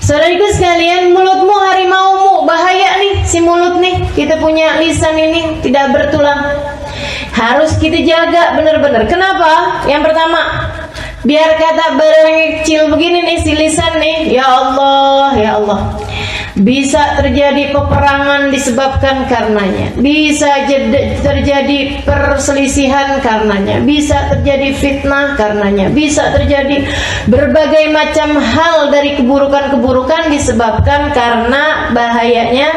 Saudaraku sekalian, mulutmu harimaumu, bahaya nih si mulut nih. Kita punya lisan ini tidak bertulang, harus kita jaga benar-benar. Kenapa? Yang pertama, biar kata barang kecil begini nih si lisan nih, ya Allah, ya Allah, bisa terjadi peperangan disebabkan karenanya, bisa terjadi perselisihan karenanya, bisa terjadi fitnah karenanya, bisa terjadi berbagai macam hal dari keburukan-keburukan disebabkan karena bahayanya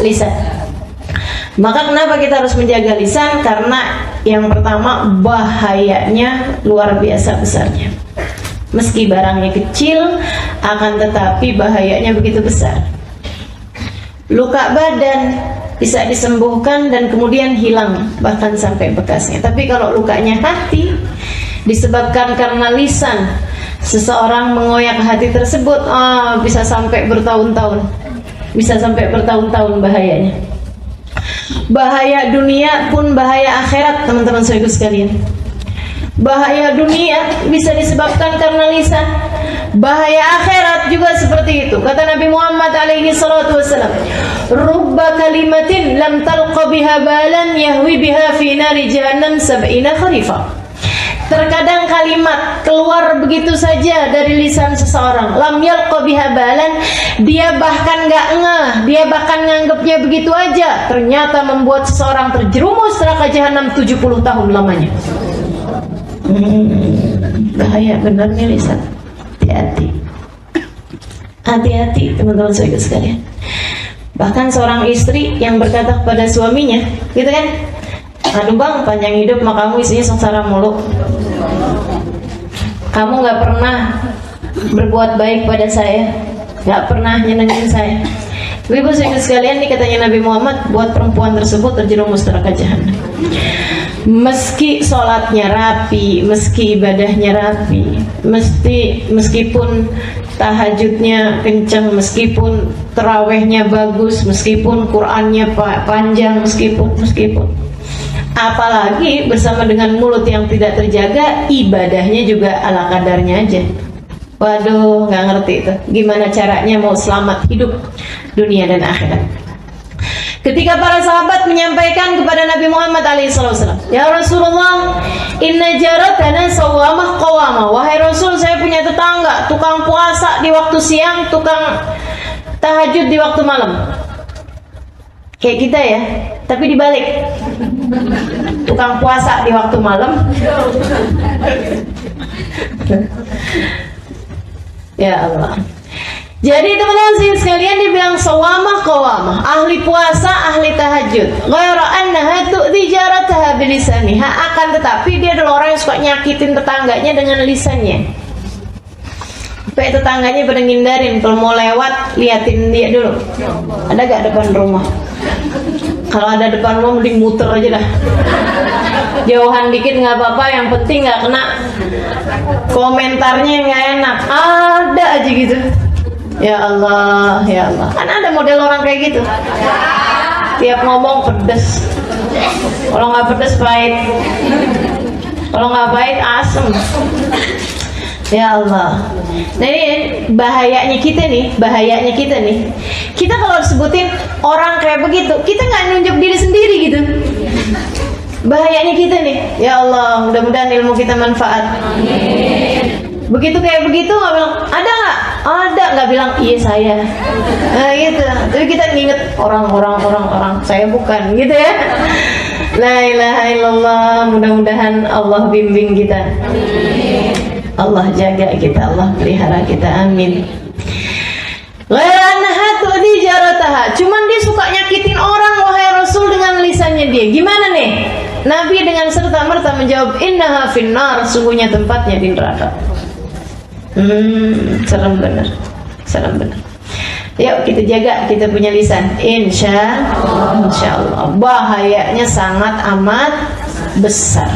lisan. Maka kenapa kita harus menjaga lisan? Karena yang pertama, bahayanya luar biasa besarnya. Meski barangnya kecil, akan tetapi bahayanya begitu besar. Luka badan bisa disembuhkan dan kemudian hilang, bahkan sampai bekasnya. Tapi kalau lukanya hati, disebabkan karena lisan, seseorang mengoyak hati tersebut, bisa sampai bertahun-tahun. Bisa sampai bertahun-tahun bahayanya. Bahaya dunia pun bahaya akhirat, teman-teman saudaraku sekalian. Bahaya dunia bisa disebabkan karena lisan. Bahaya akhirat juga seperti itu. Kata Nabi Muhammad alaihi salatu wasallam, "Rubba kalimatin lam talqa biha balan yahwi biha fi nari jahannam 70 kharifa." Terkadang kalimat keluar begitu saja dari lisan seseorang, lam yalqa biha balan, dia bahkan gak ngeh, dia bahkan nganggapnya begitu aja, ternyata membuat seseorang terjerumus neraka jahanam 70 tahun lamanya. Bahaya benar nih lisan. Hati-hati, hati-hati teman-teman saudara sekalian. Bahkan seorang istri yang berkata kepada suaminya, gitu kan, aduh bang, panjang hidup mah kamu isinya sengsara mulu, kamu gak pernah berbuat baik pada saya, gak pernah nyenengin saya. Ibu saudara sekalian, ini katanya Nabi Muhammad, buat perempuan tersebut terjerumus neraka jahanam. Meski sholatnya rapi, meski ibadahnya rapi, meskipun tahajudnya kencang, meskipun terawihnya bagus, meskipun Qur'annya panjang, meskipun apalagi bersama dengan mulut yang tidak terjaga, ibadahnya juga ala kadarnya aja. Waduh, nggak ngerti itu gimana caranya mau selamat hidup dunia dan akhirat. Ketika para sahabat menyampaikan kepada Nabi Muhammad SAW, ya Rasulullah, inna jaratana sawamah qawamah. Wahai Rasul, saya punya tetangga, tukang puasa di waktu siang, tukang tahajud di waktu malam. Kayak kita ya, tapi dibalik. Tukang puasa di waktu malam. Ya Allah. Jadi teman-teman sekalian, dibilang sawamah qawamah, ahli puasa, ahli tahajud. Ghaira annaha tu'ti jarataha bilisaniha, akan tetapi dia adalah orang yang suka nyakitin tetangganya dengan lisannya. Sampai tetangganya pada ngindarin, kalau mau lewat liatin dia dulu, ada gak depan rumah. Kalau ada depan rumah mending muter aja dah. Jauhan dikit nggak apa-apa, yang penting nggak kena komentarnya yang nggak enak. Ada aja gitu. Ya Allah, ya Allah. Kan ada model orang kayak gitu. Tiap ngomong pedes. Kalau nggak pedes pahit. Kalau nggak pahit asem. Ya Allah. Nah ini bahayanya kita nih. Kita kalau sebutin orang kayak begitu, kita nggak nunjuk diri sendiri gitu. Bahayanya kita nih. Ya Allah, mudah-mudahan ilmu kita manfaat. Amin. Begitu kayak begitu nggak bilang ada nggak? Ada, nggak bilang iya saya. Nah gitu. Tapi kita nginget orang, saya bukan gitu ya. La ilaha illallah. Mudah-mudahan Allah bimbing kita. Amin. Allah jaga kita, Allah pelihara kita. Amin. Cuman dia suka nyakitin orang, wahai Rasul, dengan lisannya dia. Gimana nih? Nabi dengan serta-merta menjawab, innaha finnar, sungguhnya tempatnya di neraka. Serem benar. Yuk kita jaga kita punya lisan. Insya Allah. Bahayanya sangat amat besar.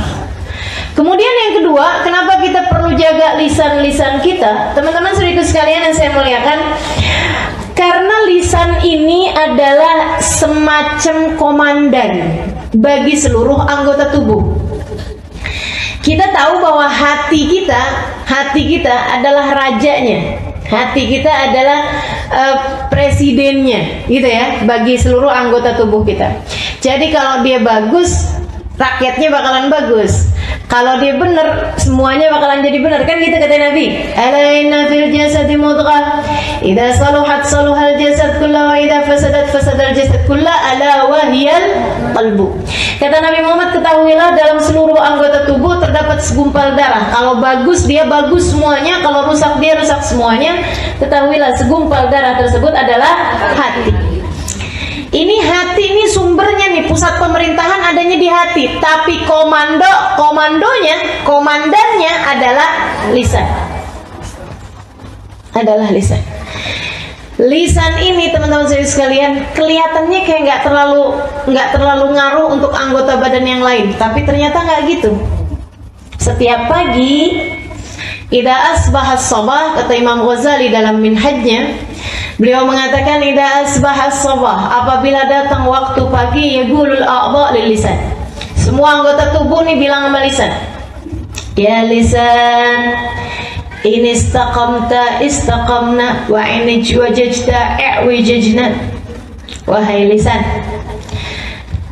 Kemudian yang kedua, kenapa kita perlu jaga lisan-lisan kita? Teman-teman saudaraku sekalian yang saya muliakan, karena lisan ini adalah semacam komandan bagi seluruh anggota tubuh. Kita tahu bahwa hati kita adalah rajanya. Hati kita adalah presidennya, gitu ya, bagi seluruh anggota tubuh kita. Jadi kalau dia bagus, rakyatnya bakalan bagus. Kalau dia benar, semuanya bakalan jadi benar, kan gitu kata Nabi. Ala inna fil jasadi mudghah, idza saluhat saluhal jasad kullahu wa idza fasadat fasadal jasad kullahu, ala wa hiyal qalbu. Kata Nabi Muhammad, ketahuilah dalam seluruh anggota tubuh terdapat segumpal darah. Kalau bagus dia bagus semuanya, kalau rusak dia rusak semuanya. Ketahuilah segumpal darah tersebut adalah hati. Ini hati, ini sumbernya nih, pusat pemerintahan adanya di hati. Tapi komandannya adalah lisan. Adalah lisan. Lisan ini teman-teman sekalian kelihatannya kayak nggak terlalu ngaruh untuk anggota badan yang lain, tapi ternyata nggak gitu. Setiap pagi, idza asbaha as-sabah, kata Imam Ghazali dalam Minhajnya, beliau mengatakan idza asbaha as-sabah, apabila datang waktu pagi, yaqulul a'dha lil lisan. Semua anggota tubuh nih bilang sama lisan, ya lisan, in istaqamta istaqamna wa in wajajta i'wijajna. Wahai lisan,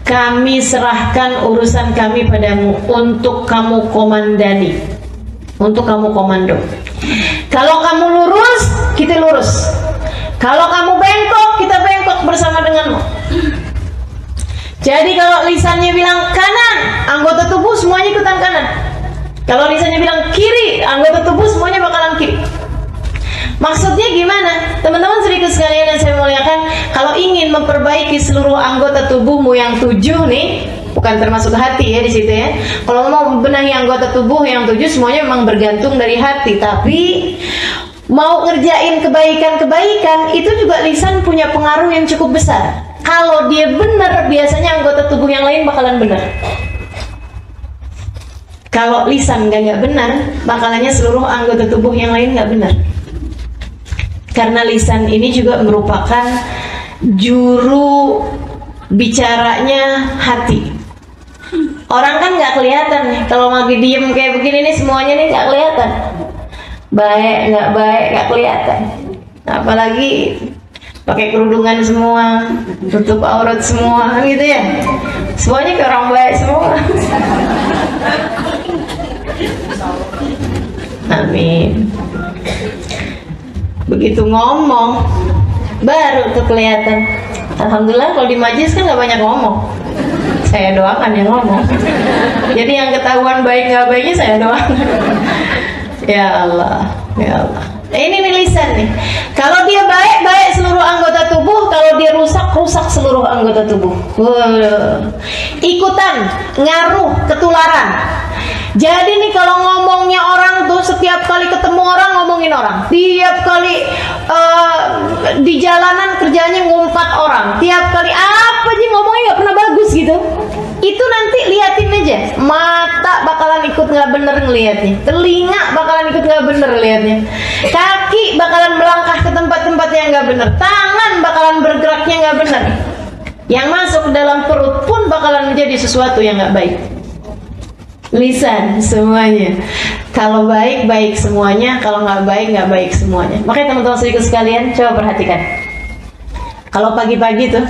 kami serahkan urusan kami padamu untuk kamu komandani, untuk kamu komando. Kalau kamu lurus, kita lurus. Kalau kamu bengkok, kita bengkok bersama denganmu. Jadi kalau lisannya bilang kanan, anggota tubuh semuanya ikutan kanan. Kalau lisannya bilang kiri, anggota tubuh semuanya bakalan kiri. Maksudnya gimana? Teman-teman sedikit sekalian yang saya muliakan, kalau ingin memperbaiki seluruh anggota tubuhmu yang 7 nih, bukan termasuk hati ya di situ ya. Kalau mau membenahi anggota tubuh yang 7, semuanya memang bergantung dari hati. Tapi mau ngerjain kebaikan-kebaikan, itu juga lisan punya pengaruh yang cukup besar. Kalau dia benar, biasanya anggota tubuh yang lain bakalan benar. Kalau lisan nggak benar, bakalannya seluruh anggota tubuh yang lain nggak benar. Karena lisan ini juga merupakan juru bicaranya hati. Orang kan nggak kelihatan nih, kalau lagi diem kayak begini nih, semuanya nih nggak kelihatan. Baik nggak kelihatan. Apalagi pakai kerudungan semua, tutup aurat semua, gitu ya. Semuanya kayak orang baik semua. Amin. Begitu ngomong, baru tuh kelihatan. Alhamdulillah kalau di majlis kan nggak banyak ngomong. Saya doakan yang ngomong. Jadi yang ketahuan baik nggak baiknya saya doakan. Ya Allah, ya Allah. Ini nih lisan nih. Kalau dia baik seluruh anggota tubuh, kalau dia rusak seluruh anggota tubuh. Ikutan, ngaruh, ketularan. Jadi nih kalau ngomongnya orang tuh setiap kali ketemu orang ngomongin orang, tiap kali di jalanan kerjanya ngumpat orang, tiap kali apa aja ngomongnya nggak pernah bagus gitu. Itu nanti liatin aja, mata bakalan ikut nggak bener ngelihatnya, telinga bakalan ikut nggak bener lihatnya, kaki bakalan melangkah ke tempat-tempat yang nggak bener, tangan bakalan bergeraknya nggak bener, yang masuk ke dalam perut pun bakalan menjadi sesuatu yang nggak baik. Lisan semuanya, kalau baik baik semuanya, kalau nggak baik semuanya. Makanya teman-teman sedikit sekalian, coba perhatikan. Kalau pagi-pagi tuh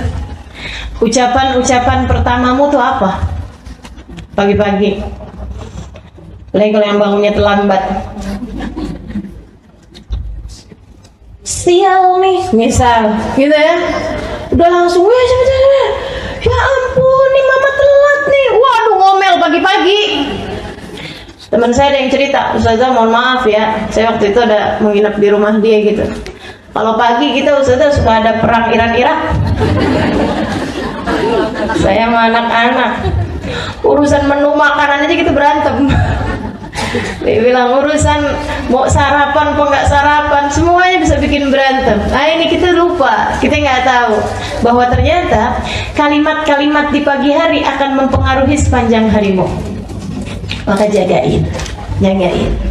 ucapan pertamamu tuh apa? Pagi-pagi. Lagi kalau yang bangunnya terlambat, sial nih, misal, gitu ya. Udah langsung, ya ampun, nih mama telat nih. Waduh, ngomel pagi-pagi. Teman saya ada yang cerita, Ustazah mohon maaf ya, saya waktu itu ada menginap di rumah dia gitu. Kalau pagi kita Ustazah suka ada perang Iran-Irak. Saya sama anak-anak, urusan menu makanan aja kita berantem. Dia bilang urusan mau sarapan apa nggak sarapan, semuanya bisa bikin berantem. Nah ini kita lupa, kita nggak tahu bahwa ternyata kalimat-kalimat di pagi hari akan mempengaruhi sepanjang harimu. Maka jagain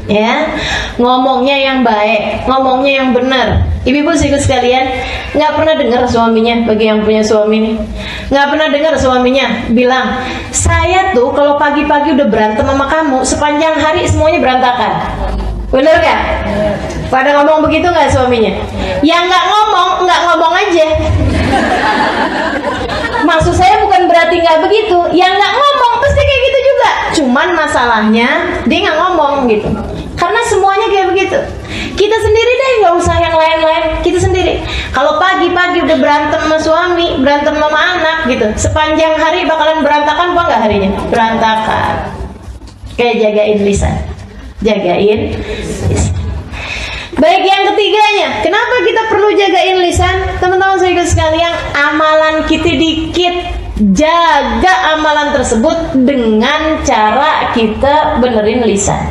ya, ngomongnya yang baik, ngomongnya yang benar. Ibu-ibu sekalian, nggak pernah dengar suaminya, bagi yang punya suami nih, nggak pernah dengar suaminya bilang, saya tuh kalau pagi-pagi udah berantem sama kamu, sepanjang hari semuanya berantakan. Bener gak? Pada ngomong begitu gak suaminya? Yang nggak ngomong aja. Maksud saya bukan berarti nggak begitu. Yang nggak ngomong pasti kayak gitu juga. Cuman masalahnya dia nggak ngomong gitu. Karena semuanya kayak begitu. Kita sendiri deh, nggak usah yang lain-lain. Kita sendiri. Kalau pagi-pagi udah berantem sama suami, berantem sama anak gitu, sepanjang hari bakalan berantakan apa nggak harinya? Berantakan. Kayak jagain lisan. Jagain lisan. Baik, yang ketiganya, kenapa kita perlu jagain lisan? Teman-teman saudara sekalian, amalan kita dikit, jaga amalan tersebut dengan cara kita benerin lisan.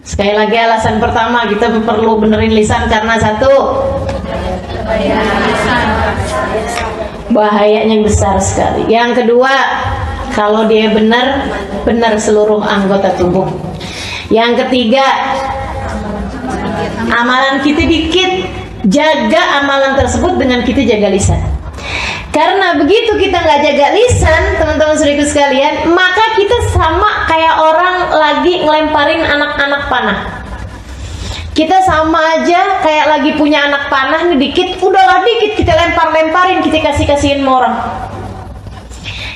Sekali lagi, alasan pertama kita perlu benerin lisan karena satu, bahayanya besar sekali. Yang kedua, kalau dia benar seluruh anggota tubuh. Yang ketiga, amalan kita dikit, jaga amalan tersebut dengan kita jaga lisan. Karena begitu kita nggak jaga lisan, teman-teman saudaraku sekalian, maka kita sama kayak orang lagi ngelemparin anak-anak panah. Kita sama aja kayak lagi punya anak panah nih, dikit, udahlah dikit kita lempar-lemparin, kita kasih-kasihin sama orang.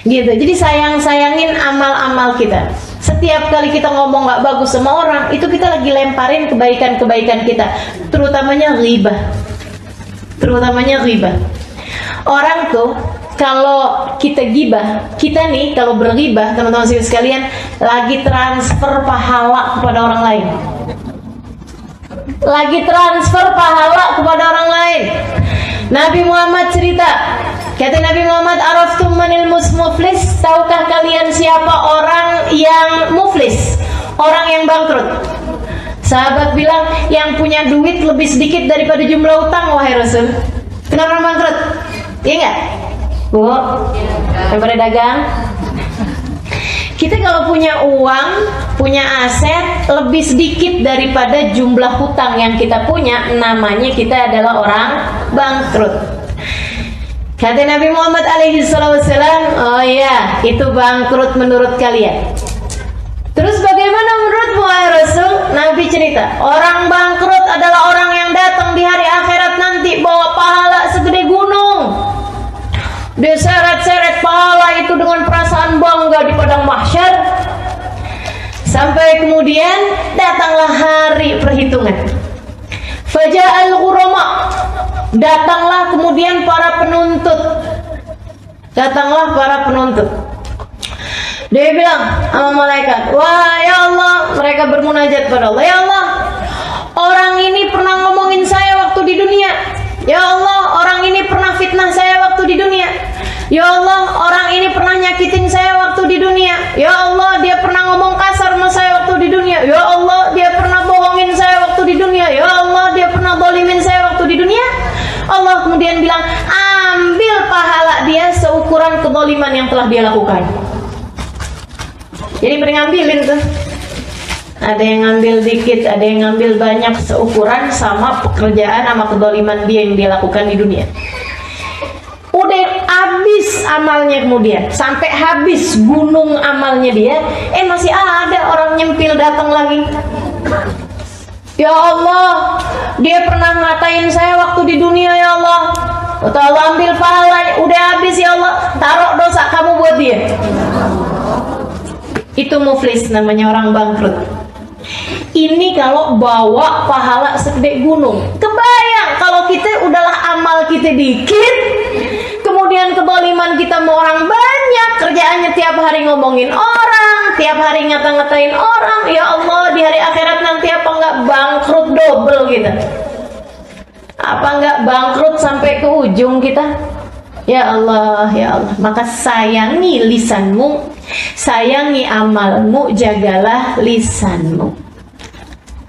Gitu. Jadi sayangin amal-amal kita. Setiap kali kita ngomong nggak bagus sama orang, itu kita lagi lemparin kebaikan-kebaikan kita, terutamanya ghibah. Orang tuh kalau kita gibah, kita nih kalau berghibah, teman-teman sekalian, lagi transfer pahala kepada orang lain. Nabi Muhammad cerita, kata Nabi Muhammad, araftum manil muflis, tahukah kalian siapa orang yang muflis, orang yang bangkrut? Sahabat bilang, yang punya duit lebih sedikit daripada jumlah utang, wahai Rasul. Kenapa orang bangkrut? Iya enggak? Bu, daripada dagang. Kita kalau punya uang, punya aset lebih sedikit daripada jumlah hutang yang kita punya, namanya kita adalah orang bangkrut. Kata Nabi Muhammad SAW, oh iya, itu bangkrut menurut kalian. Terus bagaimana menurutmu, wahai Rasul? Nabi cerita, orang bangkrut adalah orang yang datang di hari akhirat nanti bawa pahala segede gunung. Dia seret-seret pahala itu dengan perasaan bangga di padang mahsyar. Sampai kemudian datanglah hari perhitungan. Faja'al ghurama, datanglah kemudian para penuntut. Dia bilang sama malaikat, wah ya Allah, mereka bermunajat pada Allah, ya Allah, orang ini pernah ngomongin saya waktu di dunia. Ya Allah, orang ini pernah fitnah saya waktu di dunia. Ya Allah, orang ini pernah nyakitin saya waktu di dunia. Ya Allah, dia pernah ngomong kasar sama saya waktu di dunia. Ya Allah, dia pernah bohongin saya waktu di dunia. Ya Allah, dia pernah zalimin saya waktu di dunia. Allah kemudian bilang, ambil pahala dia seukuran kezaliman yang telah dia lakukan. Jadi mending ngambilin tuh. Ada yang ngambil dikit, ada yang ngambil banyak, seukuran sama pekerjaan sama kezaliman dia yang dia lakukan di dunia. Udah habis amalnya, kemudian sampai habis gunung amalnya dia, masih ada orang nyempil datang lagi. Ya Allah, dia pernah ngatain saya waktu di dunia, ya Allah. Allah ambil pahala, udah habis ya Allah, taruh dosa kamu buat dia. Itu muflis, namanya orang bangkrut. Ini kalau bawa pahala segede gunung. Kebayang kalau kita udahlah amal kita dikit, kemudian kezaliman kita mau orang banyak, kerjaannya tiap hari ngomongin orang, tiap hari ngata-ngatain orang. Ya Allah, di hari akhirat nanti apa enggak bangkrut double kita? Apa enggak bangkrut sampai ke ujung kita? Ya Allah, ya Allah. Maka sayangi lisanmu, sayangi amalmu, jagalah lisanmu.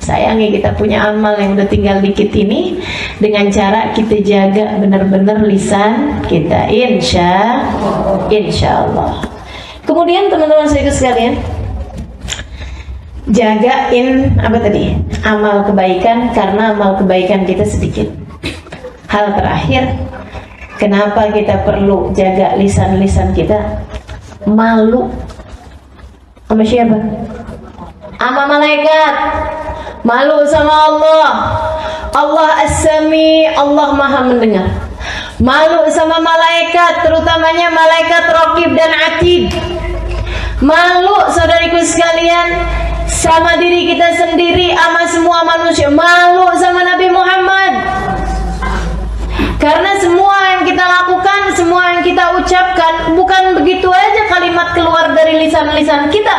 Sayangi kita punya amal yang udah tinggal dikit ini dengan cara kita jaga benar-benar lisan kita, insya Allah. Kemudian teman-teman saya sekalian, jagain apa tadi? Amal kebaikan, karena amal kebaikan kita sedikit. Hal terakhir, kenapa kita perlu jaga lisan-lisan kita? Malu sama siapa? sama malaikat, malu sama Allah. Allah As-Sami, Allah Maha mendengar. Malu sama malaikat, terutamanya malaikat Raqib dan Atid. Malu saudariku sekalian sama diri kita sendiri, sama semua manusia. Malu sama Nabi Muhammad. Karena semua yang kita lakukan, semua yang kita ucapkan, bukan begitu aja kalimat keluar dari lisan-lisan kita,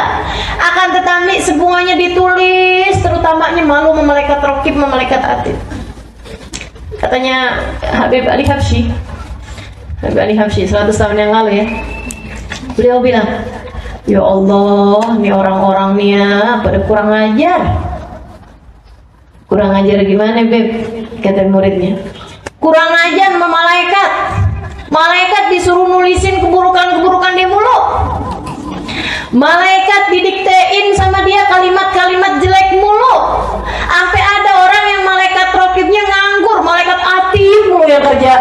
akan tetapi semuanya ditulis, terutamanya malu sama malaikat Raqib, sama malaikat Atid. Katanya Habib Ali Habsyi 100 tahun yang lalu ya, beliau bilang, ya Allah, nih orang-orang nih ya pada kurang ajar. Kurang ajar gimana, Beb? Kata muridnya, kurang ajar sama malaikat. Malaikat disuruh nulisin keburukan-keburukan dia mulu. Malaikat didiktein sama dia kalimat-kalimat jelek mulu. Sampai ada orang yang malaikat Raqibnya nganggur, malaikat Atid mulu yang kerja.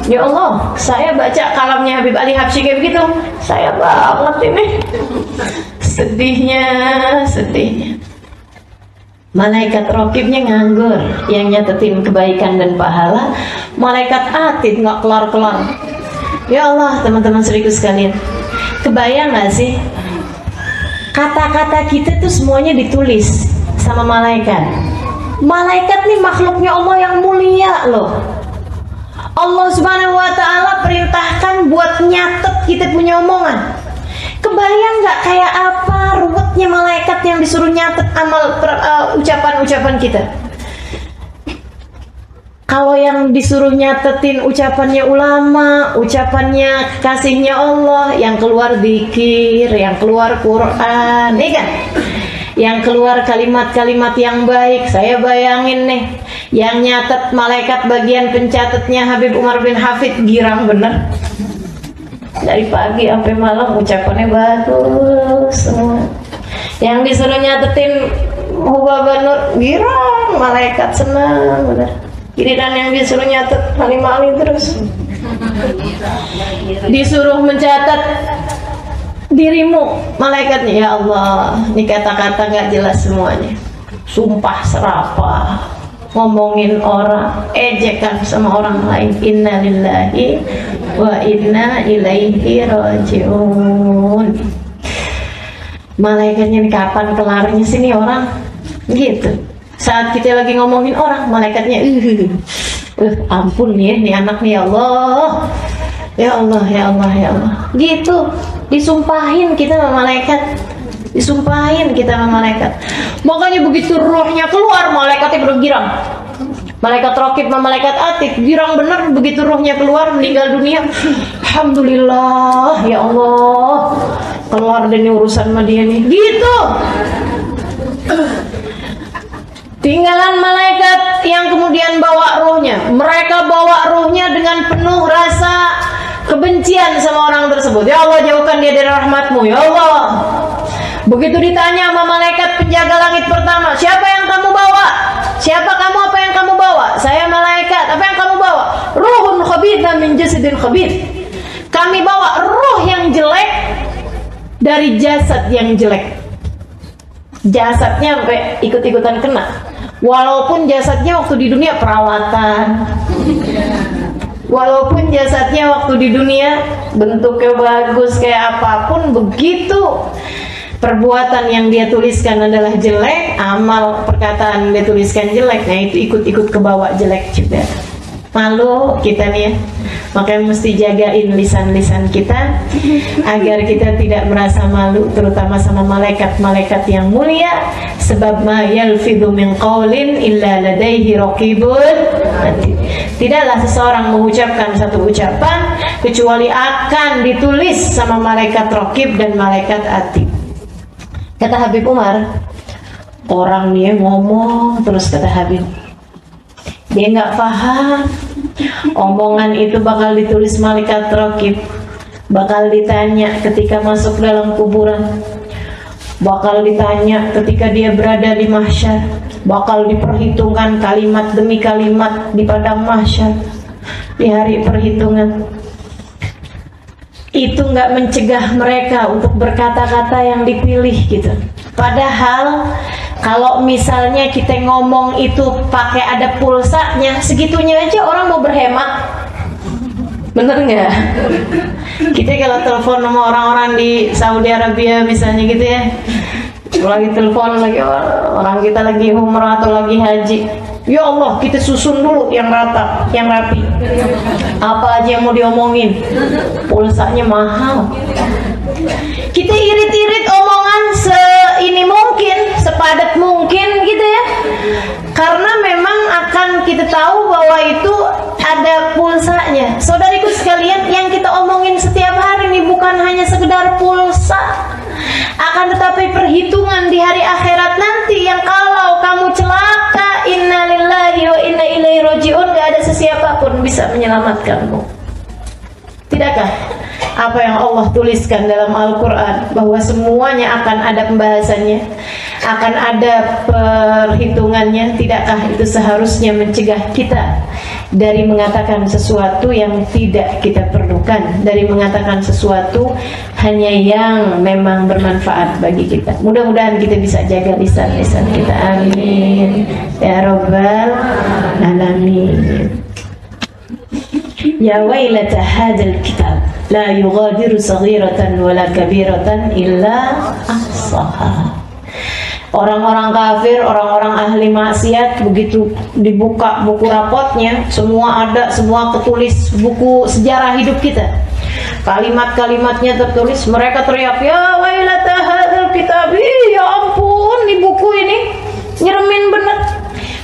Ya Allah, saya baca kalamnya Habib Ali Habsyi kayak begitu, saya banget ini. Sedihnya. Malaikat Raqibnya nganggur, yang nyatetin kebaikan dan pahala. Malaikat Atid nggak kelar-kelar. Ya Allah, teman-teman seriku sekalian, kebayang nggak sih? Kata-kata kita tuh semuanya ditulis sama malaikat. Malaikat nih makhluknya Allah yang mulia loh. Allah Subhanahu wa Ta'ala perintahkan buat nyatet kita punya omongan. Kebayang nggak kayak apa ruwetnya malaikat yang disuruh nyatet amal ucapan-ucapan kita? Kalau yang disuruh nyatetin ucapannya ulama, ucapannya kasihnya Allah, yang keluar zikir, yang keluar Quran, nih kan? Yang keluar kalimat-kalimat yang baik. Saya bayangin nih, yang nyatet malaikat bagian pencatatnya Habib Umar bin Hafid, girang bener. Dari pagi sampai malam ucapannya bagus semua. Yang disuruh nyatetin Hubaba Nur, girang, malaikat senang bener. Giliran yang disuruh nyatet Halimah Ali terus. Disuruh mencatat dirimu, malaikatnya, ya Allah, ini kata-kata gak jelas semuanya, sumpah serapah, ngomongin orang, ejekan sama orang lain. Inna lillahi wa inna ilaihi rajiun. Malaikatnya ini kapan kelarnya sini orang gitu. Saat kita lagi ngomongin orang, malaikatnya ampun ya, nih anak nih, ya Allah, ya Allah, ya Allah, ya Allah, gitu. Disumpahin kita sama malaikat, disumpahin kita sama malaikat. Makanya begitu rohnya keluar, malaikatnya bergirang. Malaikat Raqib sama malaikat Atid girang bener begitu rohnya keluar, meninggal dunia. Alhamdulillah, ya Allah, keluar dari urusan sama dia nih, gitu. Tinggalan malaikat yang kemudian bawa rohnya. Mereka bawa rohnya dengan penuh rasa kebencian sama orang tersebut. Ya Allah, jauhkan dia dari rahmatmu, ya Allah. Begitu ditanya sama malaikat penjaga langit pertama, siapa yang kamu bawa? Siapa kamu, apa yang kamu bawa? Saya malaikat, apa yang kamu bawa? Ruhun khabitha min jasadin khabith. Kami bawa roh yang jelek dari jasad yang jelek. Jasadnya sampai ikut-ikutan kena. Walaupun jasadnya waktu di dunia perawatan, walaupun jasadnya waktu di dunia bentuknya bagus kayak apapun, begitu perbuatan yang dia tuliskan adalah jelek, amal perkataan dia tuliskan jelek, nah itu ikut-ikut kebawa jelek juga. Malu kita nih ya. Makanya mesti jagain lisan-lisan kita agar kita tidak merasa malu, terutama sama malaikat-malaikat yang mulia. Sebab ma yalfidhu min qaulin illa ladaihi raqibun atid. Tidaklah seseorang mengucapkan satu ucapan kecuali akan ditulis sama malaikat Raqib dan malaikat Atid. Kata Habib Umar, orang nih ngomong terus, kata Habib, dia nggak paham omongan itu bakal ditulis malaikat Raqib, bakal ditanya ketika masuk dalam kuburan, bakal ditanya ketika dia berada di mahsyar, bakal diperhitungkan kalimat demi kalimat di padang mahsyar di hari perhitungan. itu nggak mencegah mereka untuk berkata-kata yang dipilih gitu. Padahal kalau misalnya kita ngomong itu pakai ada pulsanya, segitunya aja orang mau berhemat. Bener nggak? Kita kalau telepon sama orang-orang di Saudi Arabia misalnya gitu ya, lagi telepon lagi orang kita lagi umrah atau lagi haji, ya Allah kita susun dulu yang rata, yang rapi. Apa aja yang mau diomongin, pulsanya mahal. Kita irit-irit omongan seini mungkin, sepadat mungkin gitu ya. Karena memang akan kita tahu bahwa itu ada pulsanya. Saudariku sekalian, yang kita omongin setiap hari ini bukan hanya sekedar pulsa, akan tetapi perhitungan di hari akhirat nanti yang kalau kamu celaka, innalillahi wa inna ilaihi rajiun, gak ada sesiapa pun bisa menyelamatkanmu. Tidakkah apa yang Allah tuliskan dalam Al-Quran bahwa semuanya akan ada pembahasannya, akan ada perhitungannya? Tidakkah itu seharusnya mencegah kita dari mengatakan sesuatu yang tidak kita perlukan, dari mengatakan sesuatu hanya yang memang bermanfaat bagi kita? Mudah-mudahan kita bisa jaga lisan-lisan kita. Amin ya Rabbal Alamin. Ya wailata hadzal kitab la yughadiru saghiratan wala kabiratan illa ahsaha. Orang-orang kafir, orang-orang ahli maksiat, begitu dibuka buku rapotnya, semua ada, semua ketulis, buku sejarah hidup kita. Kalimat-kalimatnya tertulis, mereka teriak, ya wailata hadzal kitab, ya ampun, di buku ini nyeremin bener.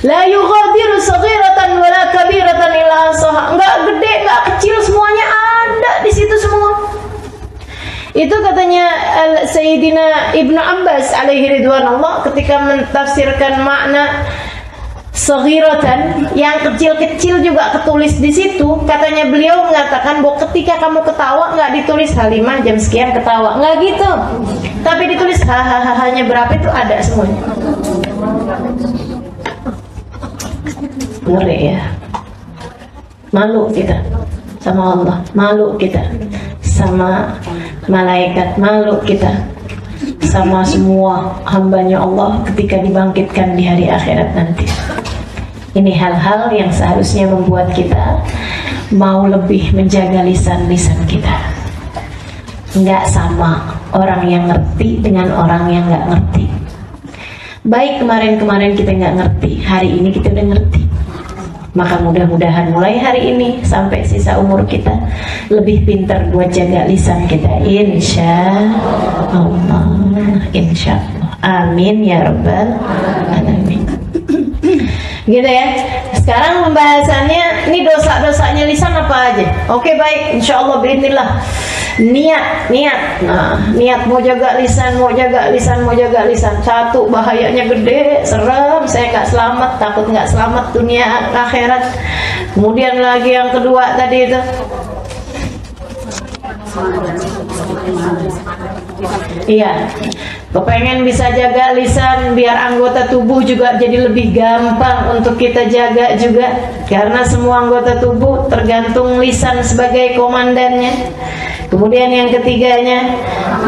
La yughadiru saghiratan wala kabiratan illa ahsaha. Enggak gede, enggak kecil, semuanya ada di situ semua. Itu katanya Sayyidina Ibnu Abbas alaihi ridwanullah ketika mentafsirkan makna saghiratan, yang kecil-kecil juga ketulis di situ. Katanya beliau mengatakan bahwa ketika kamu ketawa nggak ditulis Halimah jam sekian ketawa, nggak gitu, tapi ditulis hahaha-nya berapa, itu ada semuanya. Ngeri ya. Malu kita sama Allah, malu kita sama malaikat, malu kita sama semua hambanya Allah ketika dibangkitkan di hari akhirat nanti. Ini hal-hal yang seharusnya membuat kita mau lebih menjaga lisan-lisan kita. Nggak sama orang yang ngerti dengan orang yang nggak ngerti. Baik kemarin-kemarin kita nggak ngerti, hari ini kita udah ngerti. Maka mudah-mudahan mulai hari ini sampai sisa umur kita lebih pintar buat jaga lisan kita, insya Allah, insya Allah. Amin ya Rabbal Alamin. Gitu ya. Sekarang pembahasannya, ini dosa-dosanya lisan apa aja? Oke, baik, insya Allah, bismillah. Niat. Nah, niat mau jaga lisan, mau jaga lisan. Satu, bahayanya gede, serem, saya nggak selamat, takut nggak selamat dunia akhirat. Kemudian lagi yang kedua tadi itu, iya, kepengen bisa jaga lisan biar anggota tubuh juga jadi lebih gampang untuk kita jaga juga, karena semua anggota tubuh tergantung lisan sebagai komandannya. Kemudian yang ketiganya,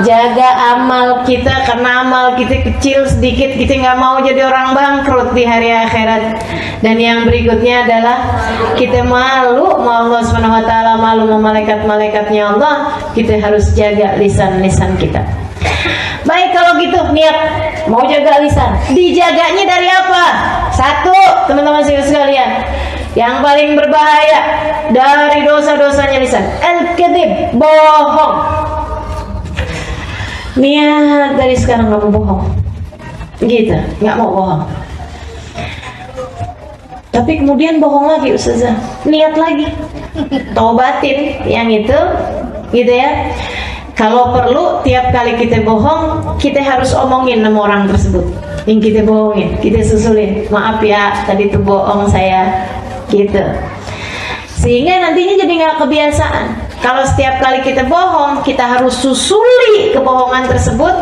jaga amal kita, karena amal kita kecil sedikit, kita nggak mau jadi orang bangkrut di hari akhirat. Dan yang berikutnya adalah kita malu sama Allah Subhanahu Wa Taala, malu sama malaikat-malaikatnya Allah, kita harus jaga lisan-lisan kita. Baik, kalau gitu niat mau jaga lisan, dijaganya dari apa? Satu, teman-teman sekalian, yang paling berbahaya dari dosa-dosanya lisan, al-kadzib, bohong. Niat dari sekarang nggak mau bohong, gitu, nggak mau bohong. Tapi kemudian bohong lagi, Ustazah, niat lagi, taubatin yang itu, gitu ya. Kalau perlu tiap kali kita bohong, kita harus omongin sama orang tersebut yang kita bohongin, kita susulin, maaf ya, tadi itu bohong saya, gitu. Sehingga nantinya jadi nggak kebiasaan. Kalau setiap kali kita bohong, kita harus susuli kebohongan tersebut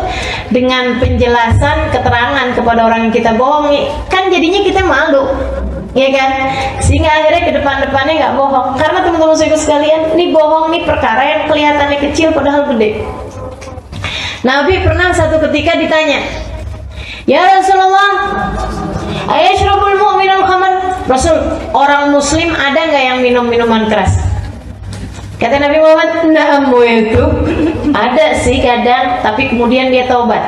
dengan penjelasan, keterangan kepada orang yang kita bohongi. Kan jadinya kita malu. ya kan? Sehingga akhirnya ke depan-depannya nggak bohong. Karena teman-teman saya sekalian, ini bohong nih perkara yang kelihatannya kecil padahal gede. Nabi pernah satu ketika ditanya, ya Rasulullah, ayashrabul mu'minul khamar? Rasul, orang muslim ada nggak yang minum minuman keras? Kata Nabi Muhammad, na'am itu ada sih kadang, tapi kemudian dia taubat.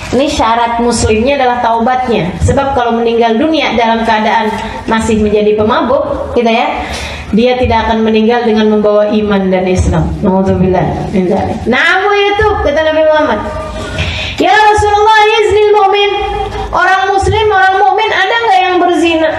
Ini syarat muslimnya adalah taubatnya. Sebab kalau meninggal dunia dalam keadaan masih menjadi pemabuk, gitu ya, dia tidak akan meninggal dengan membawa iman dan Islam. Nauzubillah min dzalik. Na'am itu kata Nabi Muhammad. Ya Rasulullah, yaznil mu'min. Orang muslim, orang mukmin ada nggak yang berzina?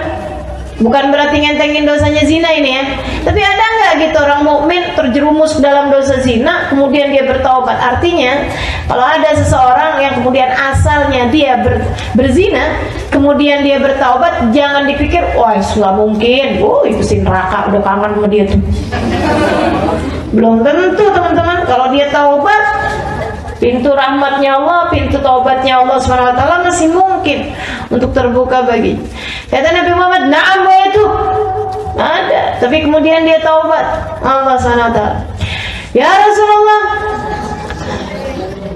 Bukan berarti ngentengin dosanya zina ini ya, tapi ada nggak gitu orang mukmin terjerumus dalam dosa zina kemudian dia bertaubat? Artinya kalau ada seseorang yang kemudian asalnya dia berzina kemudian dia bertaubat, jangan dipikir wah nggak mungkin, itu si neraka udah kangen sama dia tuh. Belum tentu teman-teman. Kalau dia taubat, pintu rahmatnya Allah, pintu taubatnya Allah SWT masih mungkin untuk terbuka bagi. Kata Nabi Muhammad, na'am itu ada, tapi kemudian dia taubat Allah SWT. Ya Rasulullah,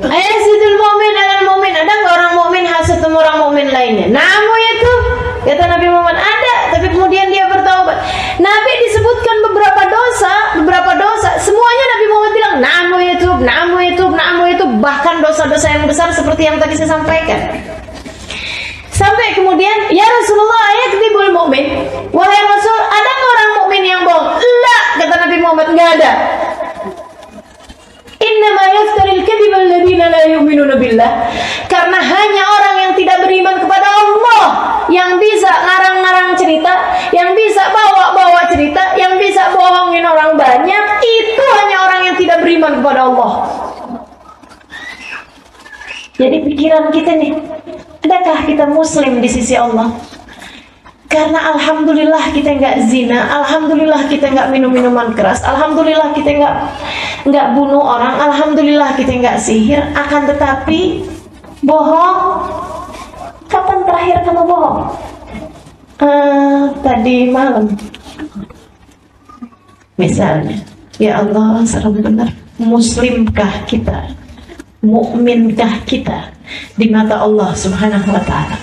ayasidul mu'min alal mu'min, ada nggak orang mu'min hasad sama orang mu'min lainnya? Na'am itu kata Nabi Muhammad ada, tapi kemudian dia bertaubat. Nabi disebutkan beberapa dosa, semuanya Nabi Muhammad bilang na'am itu, bahkan dosa-dosa yang besar seperti yang tadi saya sampaikan. Sampai kemudian, ya Rasulullah, ayakdzibul mu'min, wahai Rasul, ada nggak orang mukmin yang bohong? Enggak, kata Nabi Muhammad, nggak ada. Innama yaftaril kadhiba alladziina la yu'minuna billah. Karena hanya orang yang tidak beriman kepada Allah yang bisa ngarang-ngarang cerita, yang bisa bawa-bawa cerita, yang bisa bohongin orang banyak. Itu hanya orang yang tidak beriman kepada Allah. Jadi pikiran kita nih, adakah kita muslim di sisi Allah? Karena alhamdulillah kita nggak zina, alhamdulillah kita nggak minum minuman keras, alhamdulillah kita nggak bunuh orang, alhamdulillah kita nggak sihir. Akan tetapi bohong. Kapan terakhir kamu bohong? Tadi malam. Misalnya, ya Allah, serem benar. Muslimkah kita? Mukminkah kita di mata Allah Subhanahu wa Ta'ala?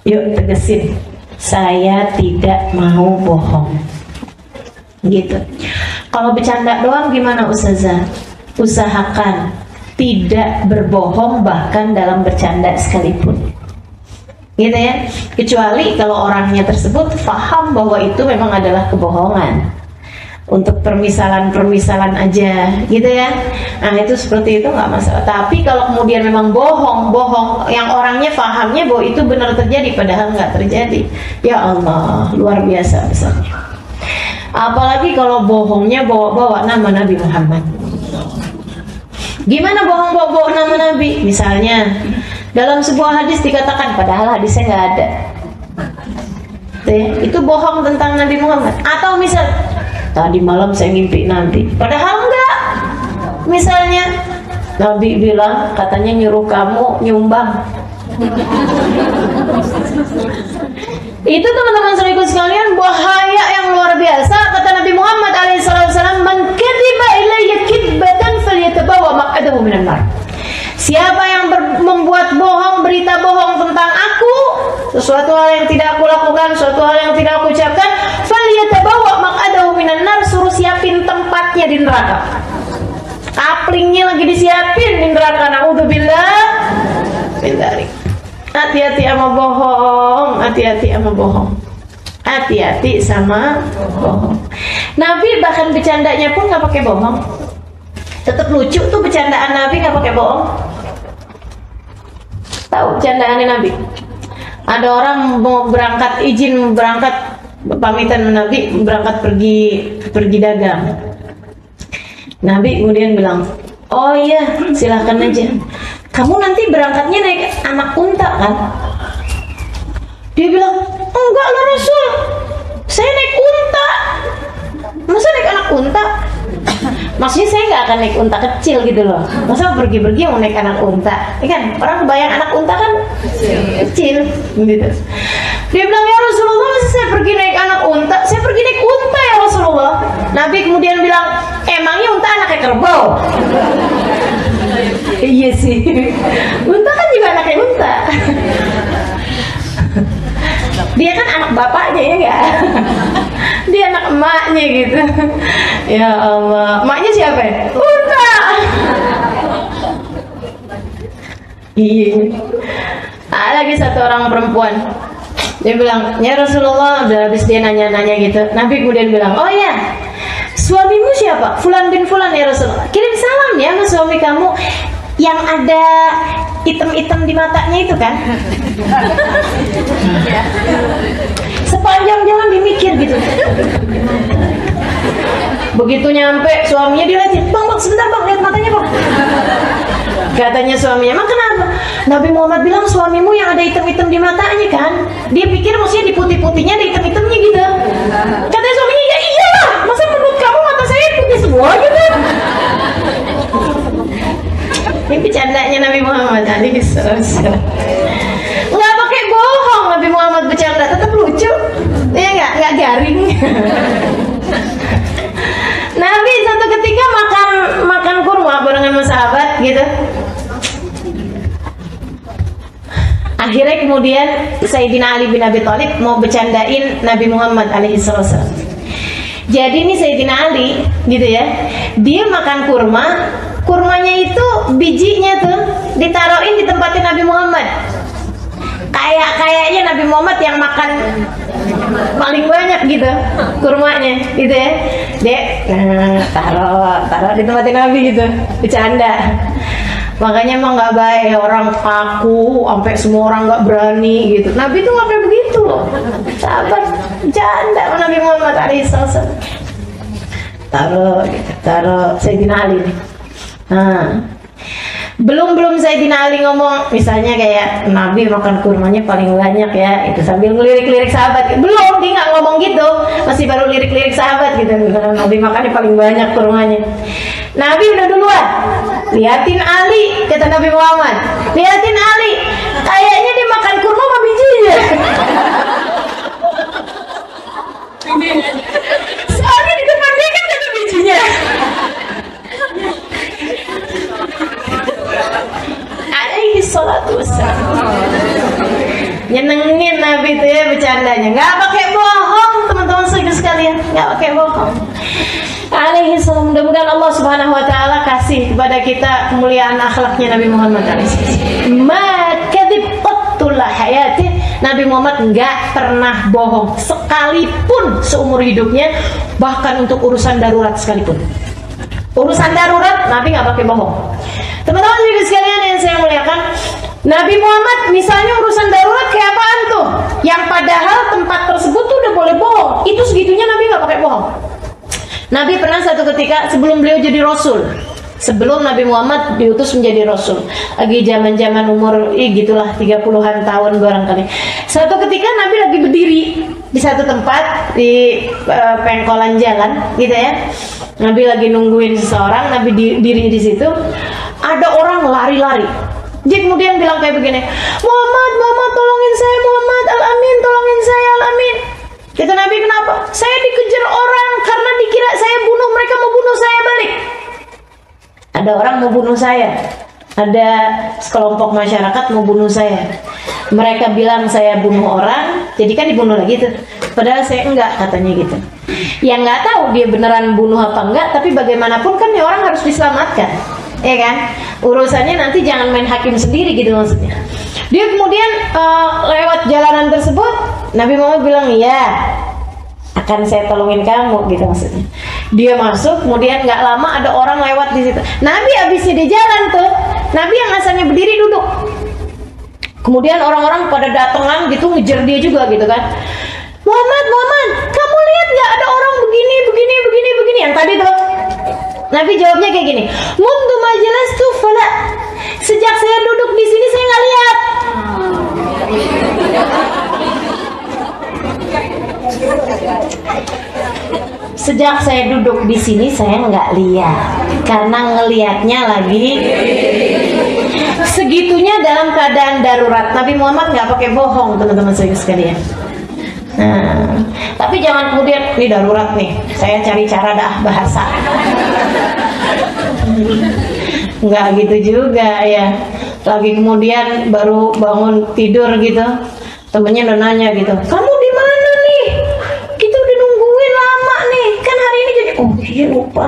Yuk tegesin, saya tidak mau bohong. Gitu. Kalau bercanda doang gimana Ustazah? Usahakan tidak berbohong bahkan dalam bercanda sekalipun. Gitu ya. Kecuali kalau orangnya tersebut paham bahwa itu memang adalah kebohongan. Untuk permisalan aja, gitu ya. Nah itu seperti itu nggak masalah. Tapi kalau kemudian memang bohong yang orangnya pahamnya bahwa itu benar terjadi padahal nggak terjadi, ya Allah, luar biasa besarnya. Apalagi kalau bohongnya bawa-bawa nama Nabi Muhammad. Gimana bohong bawa-bawa nama Nabi? Misalnya dalam sebuah hadis dikatakan padahal hadisnya nggak ada. Itu bohong tentang Nabi Muhammad. Atau misal tadi malam saya ngimpi Nabi, padahal enggak. Misalnya Nabi bilang katanya nyuruh kamu nyumbang. Itu teman-teman saudaraku sekalian bahaya yang luar biasa. Kata Nabi Muhammad alaihissalam, man kadziba ilayya kidbatan falyatabawa maq'adahu minan nar. Siapa yang membuat bohong, berita bohong tentang aku, sesuatu hal yang tidak aku lakukan, sesuatu hal yang tidak aku ucapkan, falyatabawa maq'adahu minan nar, suruh siapin tempatnya di neraka. Kaplingnya lagi disiapin di neraka. Naudzubillah min dzalik. Hati-hati sama bohong, hati-hati sama bohong. Hati-hati sama bohong. Nabi bahkan bercandanya pun nggak pakai bohong. Tetap lucu tuh bercandaan Nabi, nggak pakai bohong. Tahu bercandaannya Nabi? Ada orang mau izin berangkat pamitan Nabi berangkat pergi dagang. Nabi kemudian bilang, oh iya silahkan aja. Kamu nanti berangkatnya naik anak unta kan? Dia bilang, enggak lah Rasul, saya naik unta. Masa naik anak unta? Maksudnya saya nggak akan naik unta kecil gitu loh. Masa pergi-pergi mau naik anak unta? Ya kan orang kebayang anak unta kan kecil gitu. Dia bilang, ya Rasulullah, Iya sih. Unta kan juga anaknya unta. Dia kan anak bapaknya ya enggak? Dia anak emaknya gitu. Ya Allah, emaknya siapa ya? Unta. Iya. Ada lagi satu orang perempuan. Dia bilang, ya Rasulullah, udah habis dia nanya-nanya gitu. Nabi kemudian bilang, oh ya, suamimu siapa? Fulan bin Fulan ya Rasulullah. Kirim salam ya sama suami kamu yang ada item-item di matanya itu kan. Sepanjang jalan dimikir gitu. Begitu nyampe suaminya dilihatin, bang sebentar bang, lihat matanya bang. Katanya suaminya, emang kenapa? Nabi Muhammad bilang suamimu yang ada item-item di matanya kan. Dia pikir maksudnya di putih-putihnya ada item-itemnya gitu. Katanya suaminya, ya iyalah, masa menurut kamu mata saya putih semua gitu. Ini bercandanya Nabi Muhammad alaihi wasallam. Nggak pakai bohong Nabi Muhammad bercanda, tetap lucu. Ya nggak garing. Nabi satu ketika makan kurma barengan sama sahabat gitu. Akhirnya kemudian Sayyidina Ali bin Abi Thalib mau bercandain Nabi Muhammad alaihi wasallam. Jadi ini Sayyidina Ali gitu ya, dia makan kurmanya itu bijinya tuh ditaruhin di tempatnya Nabi Muhammad. Kayaknya Nabi Muhammad yang makan paling banyak gitu kurmanya gitu ya. Dia taruh di tempatnya Nabi gitu, bercanda. Makanya emang nggak baik orang kaku sampai semua orang nggak berani gitu. Nabi tuh nggak kayak begitu loh, sabar, bercanda sama Nabi Muhammad alaihissalam. Taruh Sayyidina Ali nih. Nah, belum Sayyidina Ali ngomong misalnya kayak Nabi makan kurmanya paling banyak ya, itu sambil ngelirik-lirik sahabat. Belum, dia nggak ngomong gitu, masih baru lirik-lirik sahabat gitu. Nabi makannya paling banyak kurmanya. Nabi udah duluan, liatin Ali, kata Nabi Muhammad, liatin Ali, kayaknya dia makan kurma sama bijinya. Soalnya di depan dia kan ada bijinya. Alaihi salatu wassalam. Nyenengin Nabi itu ya bercandanya, nggak pakai bohong teman-teman sekalian, nggak pakai bohong. Alaihi salam. Mudah-mudahan Allah Subhanahu wa taala kasih kepada kita kemuliaan akhlaknya Nabi Muhammad alaihi salam. Ma kadzib qattul hayati. Nabi Muhammad enggak pernah bohong sekalipun seumur hidupnya, bahkan untuk urusan darurat sekalipun. Urusan darurat Nabi enggak pakai bohong. Teman-teman juga sekalian yang saya muliakan, Nabi Muhammad misalnya urusan darurat kayak apaan tuh? Yang padahal tempat tersebut tuh udah boleh bohong. Itu segitunya Nabi enggak pakai bohong. Nabi pernah satu ketika sebelum beliau jadi Rasul, sebelum Nabi Muhammad diutus menjadi Rasul, lagi zaman-zaman umur gitulah 30-an tahun barangkali. Satu ketika Nabi lagi berdiri di satu tempat di pengkolan jalan gitu ya. Nabi lagi nungguin seseorang, Nabi diri di situ. Ada orang lari-lari. Dia kemudian bilang kayak begini, Muhammad tolongin saya, Muhammad, Al-Amin tolongin saya, Al-Amin. Kata Nabi, kenapa? Saya dikejar orang karena dikira saya bunuh, mereka mau bunuh saya balik. Ada orang mau bunuh saya, ada sekelompok masyarakat mau bunuh saya. Mereka bilang saya bunuh orang, jadi kan dibunuh lagi tuh. Padahal saya enggak, katanya gitu. Yang nggak tahu dia beneran bunuh apa enggak, tapi bagaimanapun kan ya orang harus diselamatkan, ya kan? Urusannya nanti jangan main hakim sendiri gitu maksudnya. Dia kemudian lewat jalanan tersebut, Nabi Muhammad bilang, iya, akan saya tolongin kamu gitu maksudnya. Dia masuk, kemudian nggak lama ada orang lewat di situ. Nabi abisnya dia jalan tuh, Nabi yang asalnya berdiri duduk. Kemudian orang-orang pada datangan gitu ngejar dia juga gitu kan. Muhammad, kamu lihat nggak ada orang begini yang tadi tuh? Nabi jawabnya kayak gini, mundu majelis tuh fala. Sejak saya duduk di sini saya nggak lihat. Sejak saya duduk di sini saya nggak lihat, karena ngelihatnya lagi segitunya dalam keadaan darurat. Nabi Muhammad nggak pakai bohong, teman-teman saya sekalian. Nah, tapi jangan kemudian ini darurat nih, saya cari cara dah bahasa. Nggak gitu juga ya. Lagi kemudian baru bangun tidur gitu, temennya udah nanya gitu, kamu di mana nih? Kita udah nungguin lama nih, kan hari ini jadi, oh iya lupa.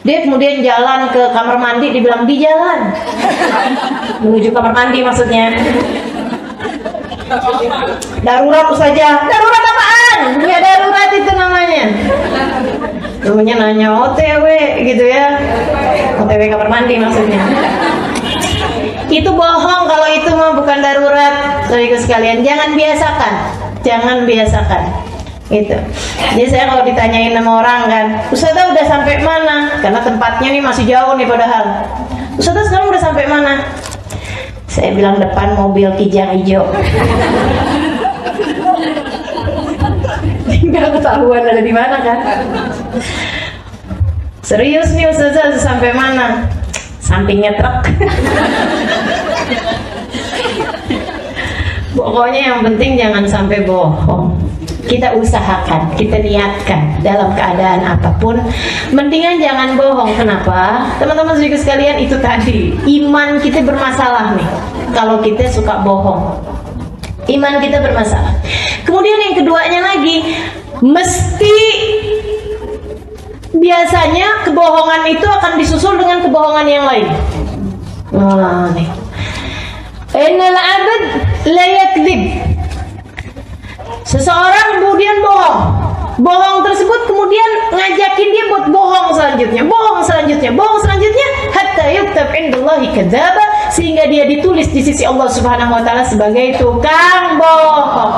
Dia kemudian jalan ke kamar mandi, dibilang di jalan menuju kamar mandi maksudnya. Darurat saja. Darurat apaan? Ya darurat itu namanya. Temennya nanya OTW gitu ya. OTW kamar mandi maksudnya. Itu bohong kalau itu mah bukan darurat. Saudara sekalian, jangan biasakan. Jangan biasakan. Gitu. Jadi saya kalau ditanyain sama orang kan, Ustazah udah sampai mana? Karena tempatnya nih masih jauh nih padahal. Ustazah sekarang udah sampai mana? Saya bilang depan mobil kijang hijau. Nggak ketahuan ada di mana kan? Serius nih Ustazah sampai mana? Sampingnya truk. Pokoknya yang penting jangan sampai bohong. Kita usahakan, kita niatkan dalam keadaan apapun, mendingan jangan bohong. Kenapa? Teman-teman saudara sekalian, itu tadi iman kita bermasalah nih kalau kita suka bohong. Iman kita bermasalah. Kemudian yang keduanya lagi, mesti biasanya kebohongan itu akan disusul dengan kebohongan yang lain. Nah, nih. Innal 'abd la yakdzib. Seseorang kemudian bohong. Bohong tersebut kemudian ngajakin dia buat bohong selanjutnya, bohong selanjutnya, bohong selanjutnya, hatta yuktab indallahi kadzdzaba, sehingga dia ditulis di sisi Allah Subhanahu wa taala sebagai tukang bohong.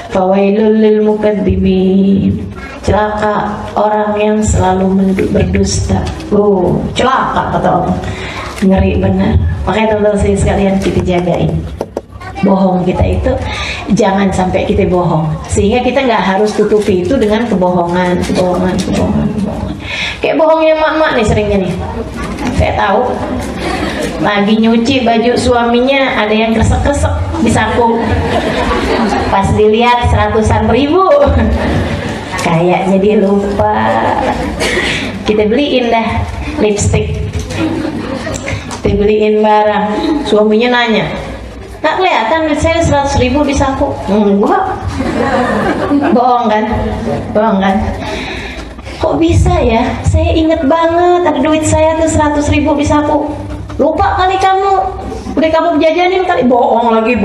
Fawailul lil mukadzibin. Celaka orang yang selalu berdusta. Celaka kata Allah. Ngeri benar. Makanya teman-teman sekalian, kita jagain bohong kita itu, jangan sampai kita bohong, sehingga kita nggak harus tutupi itu dengan kebohongan. Kayak bohongnya mak-mak nih seringnya nih. Saya tahu lagi nyuci baju suaminya, ada yang kresek-kresek di saku. Pas dilihat 100-an ribu, kayaknya dia lupa. Kita beliin dah lipstick, kita beliin barang. Suaminya nanya, nggak kelihatan saya 100 ribu di saku. Enggak. Bohong kan? Bohong kan? Kok bisa ya? Saya inget banget ada duit saya tuh 100 ribu di saku. Lupa kali kamu. Udah kamu jajanin kali. Bohong lagi.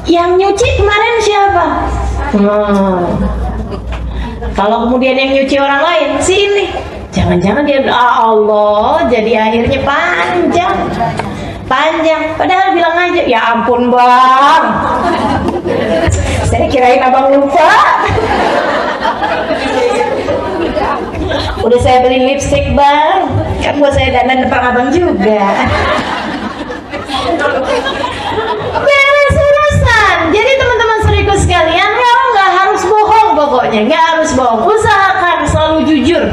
Yang nyuci kemarin siapa? Kalau kemudian yang nyuci orang lain, si ini. Jangan-jangan dia, Allah, jadi akhirnya panjang. Padahal bilang aja, ya ampun bang, saya kirain abang lupa. Udah saya beli lipstick bang, kan buat saya dandan depan abang juga. Beres urusan. Jadi teman-teman saudaraku sekalian, kalau nggak harus bohong, pokoknya nggak harus bohong. Usahakan selalu jujur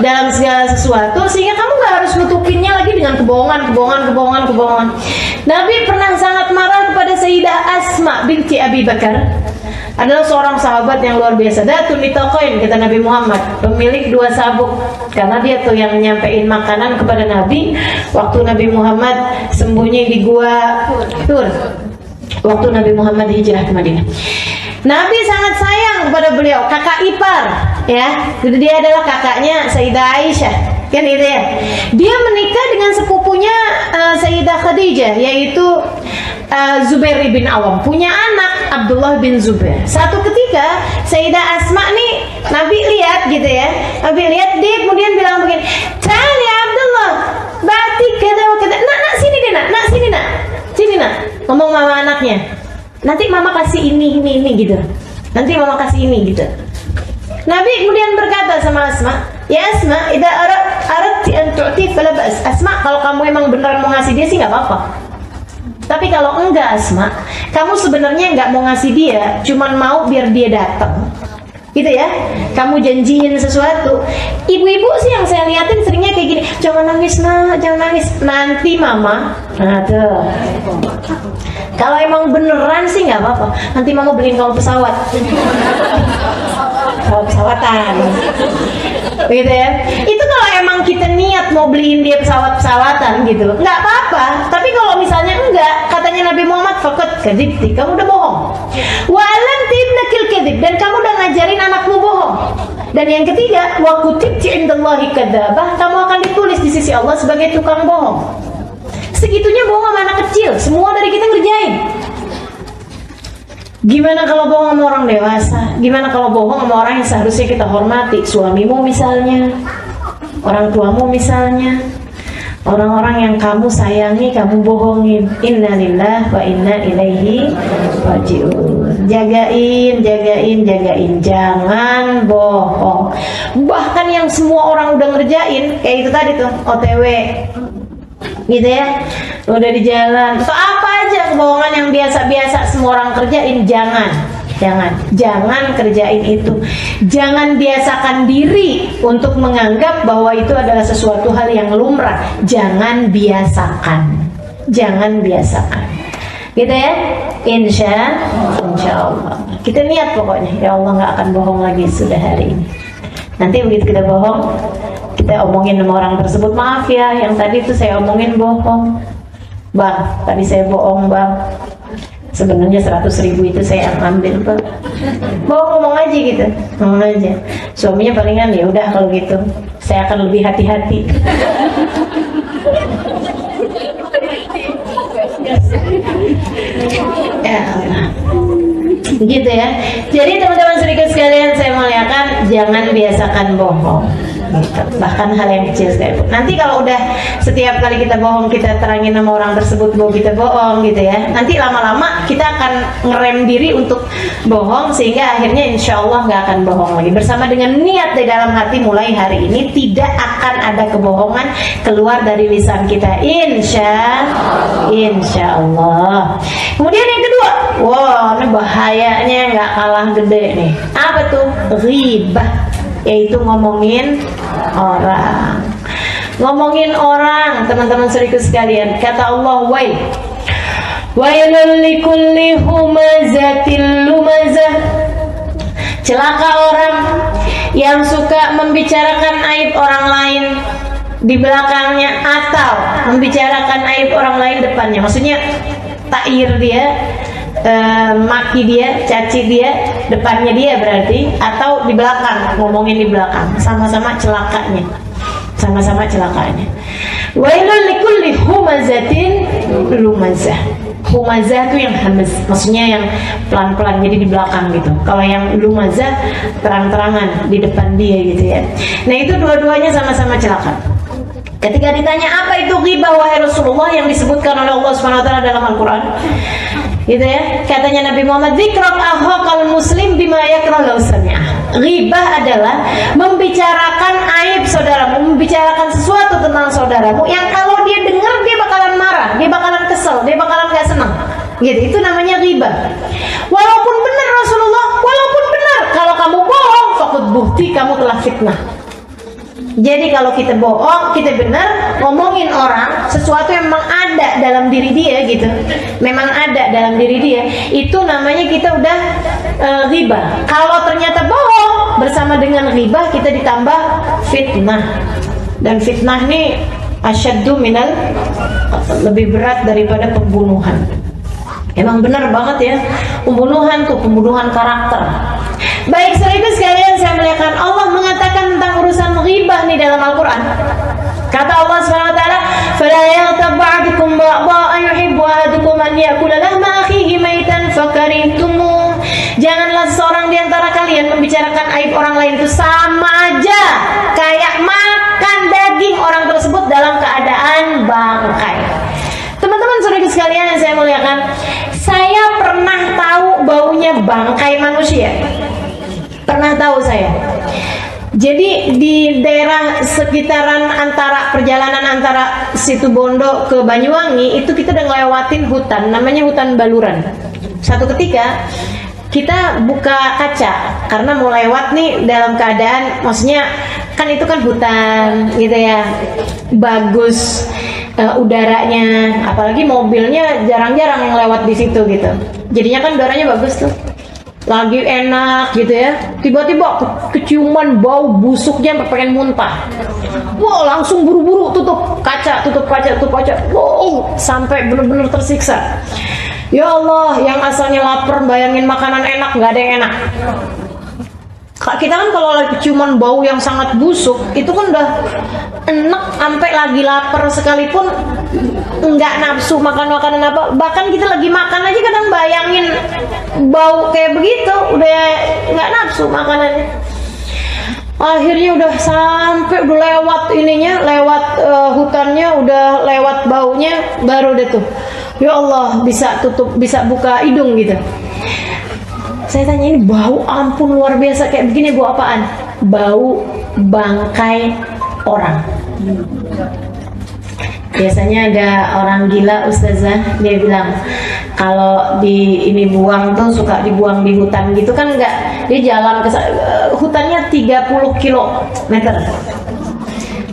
dalam segala sesuatu, sehingga kamu gak harus nutupinnya lagi dengan kebohongan. Nabi pernah sangat marah kepada Sayyidah Asma binti Abi Bakar. Adalah seorang sahabat yang luar biasa. Datun nitaqain, kata Nabi Muhammad, pemilik 2 sabuk. Karena dia tuh yang nyampein makanan kepada Nabi waktu Nabi Muhammad sembunyi di gua Tur, waktu Nabi Muhammad hijrah ke Madinah. Nabi sangat sayang kepada beliau, kakak ipar, ya. Dia adalah kakaknya Sayyidah Aisyah, kan itu ya. Dia menikah dengan sepupunya Sayyidah Khadijah, yaitu Zubair bin Awam, punya anak Abdullah bin Zubair. Satu ketika Sayyidah Asma nih, Nabi lihat gitu ya, Nabi lihat, dia kemudian bilang begini, "Tali Abdullah, berarti kata, nak sini deh nak, sini nak," ngomong mama anaknya. Nanti mama kasih ini gitu. Nanti mama kasih ini gitu. Nabi kemudian berkata sama Asma, "Ya Asma, idza aradti an tu'ti fala ba's." Asma, kalau kamu emang beneran mau ngasih dia sih nggak apa-apa. Tapi kalau enggak Asma, kamu sebenarnya nggak mau ngasih dia, cuman mau biar dia datang. Gitu ya, kamu janjiin sesuatu. Ibu-ibu sih yang saya liatin seringnya kayak gini, "Jangan nangis nak, jangan nangis, nanti mama." Nah tuh, kalau emang beneran sih nggak apa-apa, nanti mama beliin kamu pesawat. Pesawatan. gitu ya. Itu kalau emang kita niat mau beliin dia pesawat-pesawatan gitu, nggak apa-apa. Tapi kalau misalnya enggak, katanya Nabi Muhammad, fakat kadzibti, kamu udah bohong. Wa lam tibnakil kadzib, dan kamu udah ngajarin anakmu bohong. Dan yang ketiga, wa kutibti indallahi kadzabah, kamu akan ditulis di sisi Allah sebagai tukang bohong. Segitunya bohong sama anak kecil, semua dari kita ngerjain. Gimana kalau bohong sama orang dewasa? Gimana kalau bohong sama orang yang seharusnya kita hormati? Suamimu misalnya, orang tuamu misalnya, orang-orang yang kamu sayangi, kamu bohongin. Innalillah wa inna ilaihi rajiun. Jagain, jangan bohong. Bahkan yang semua orang udah ngerjain, kayak itu tadi tuh, OTW gitu ya, udah di jalan atau apa aja kebohongan yang biasa-biasa semua orang kerjain, jangan kerjain itu. Jangan biasakan diri untuk menganggap bahwa itu adalah sesuatu hal yang lumrah. Jangan biasakan gitu ya. Insya Allah kita niat pokoknya, ya Allah nggak akan bohong lagi sudah hari ini. Nanti begitu kita bohong, kita omongin sama orang tersebut, maaf ya, yang tadi tuh saya omongin bohong bang, tadi saya bohong bang, sebenarnya 100.000 itu saya ambil bang. Ngomong aja gitu, ngomong aja. Suaminya palingan, ya udah kalau gitu saya akan lebih hati-hati. Ya Allah, gitu ya. Jadi teman-teman sedikit sekalian saya muliakan, jangan biasakan bohong gitu. Bahkan hal yang kecil sekalipun. Nanti kalau udah setiap kali kita bohong kita terangin sama orang tersebut bahwa kita bohong gitu ya, nanti lama-lama kita akan ngerem diri untuk bohong, sehingga akhirnya insya Allah nggak akan bohong lagi. Bersama dengan niat di dalam hati, mulai hari ini tidak akan ada kebohongan keluar dari lisan kita, insya Allah. Kemudian yang kedua, wow, ini bahayanya nggak kalah gede nih. Apa tuh? Ghibah, yaitu ngomongin orang, teman-teman saudaraku sekalian. Kata Allah, wailul likulli humazatil lumazah, celaka orang yang suka membicarakan aib orang lain di belakangnya atau membicarakan aib orang lain depannya. Maksudnya tair dia, maki dia, caci dia, depannya dia berarti, atau di belakang, ngomongin di belakang, sama-sama celakanya. Wailul likulli humazatin lumazah. Humazah itu yang hamaz, maksudnya yang pelan-pelan, jadi di belakang gitu. Kalau yang lumazah terang-terangan di depan dia gitu ya. Nah itu dua-duanya sama-sama celaka. Ketika ditanya apa itu ghibah wahai Rasulullah yang disebutkan oleh Allah Subhanahu wa taala dalam Al-Qur'an, gitu ya, katanya Nabi Muhammad, dzikrak akhal muslim bima yakrah law sami'ah. Ghibah adalah membicarakan aib saudaramu, membicarakan sesuatu tentang saudaramu yang kalau dia dengar dia bakalan marah, dia bakalan kesel, dia bakalan gak senang. Gitu, itu namanya ghibah. Walaupun benar Rasulullah, walaupun benar, kalau kamu bohong, faqad buhti, kamu telah fitnah. Jadi kalau kita bohong, kita benar ngomongin orang sesuatu yang memang ada dalam diri dia gitu, memang ada dalam diri dia, itu namanya kita udah ghibah. Kalau ternyata bohong bersama dengan ghibah, kita ditambah fitnah. Dan fitnah nih asyaddu minal, lebih berat daripada pembunuhan. Emang benar banget ya, pembunuhan tuh, pembunuhan karakter. Baik, saudara sekalian, saya muliakan, Allah mengatakan tentang urusan ghibah nih dalam Al-Quran. Kata Allah Subhanahu wa taala, "Fala yaghtab ba'dukum ba'dha ayuhibbu ahadukum an ya'kula lahma akhihi maitan fakarihtumu." Janganlah seorang di antara kalian membicarakan aib orang lain itu sama aja kayak makan daging orang tersebut dalam keadaan bangkai. Teman-teman saudara sekalian yang saya muliakan, saya pernah tahu baunya bangkai manusia. Pernah tahu saya. Jadi di daerah sekitaran antara perjalanan antara Situbondo ke Banyuwangi itu kita udah ngelewatin hutan, namanya hutan Baluran. Satu ketika kita buka kaca karena mau lewat nih dalam keadaan, maksudnya kan itu kan hutan gitu ya, bagus udaranya, apalagi mobilnya jarang-jarang yang lewat di situ gitu. Jadinya kan udaranya bagus tuh. lagi enak gitu ya, tiba-tiba keciuman bau busuknya pengen muntah. Wah, langsung buru-buru tutup kaca, wow, sampai benar-benar tersiksa. Ya Allah, yang asalnya lapar bayangin makanan enak, nggak ada yang enak. Kita kan kalau lagi keciuman bau yang sangat busuk itu kan udah enak, sampai lagi lapar sekalipun nggak nafsu makan makanan apa. Bahkan kita lagi makan aja kadang bayangin bau kayak begitu udah nggak nafsu makanannya. Akhirnya udah sampai udah lewat ininya, lewat hutannya, udah lewat baunya, baru deh tuh ya Allah bisa buka hidung gitu. Saya tanya, ini bau ampun luar biasa kayak begini, bau apaan? Bau bangkai orang. Biasanya ada orang gila ustazah, dia bilang kalau ini buang tuh suka dibuang di hutan gitu kan, enggak, dia jalan ke hutannya 30 kilometer.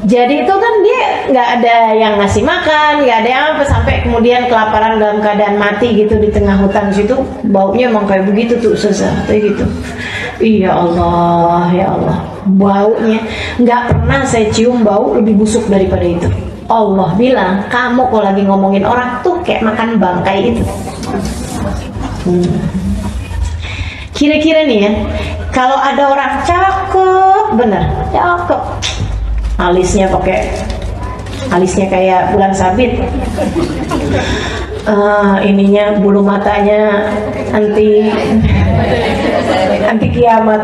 Jadi itu kan dia nggak ada yang ngasih makan, nggak ada yang apa, sampai kemudian kelaparan dalam keadaan mati gitu di tengah hutan situ. Baunya emang kayak begitu tuh susah, kayak gitu. Iya Allah, ya Allah, baunya nggak pernah saya cium bau lebih busuk daripada itu. Allah bilang, kamu kalau lagi ngomongin orang tuh kayak makan bangkai itu. Kira-kira nih ya, kalau ada orang cakep, bener, cakep, alisnya kayak bulan sabit, ininya bulu matanya anti kiamat,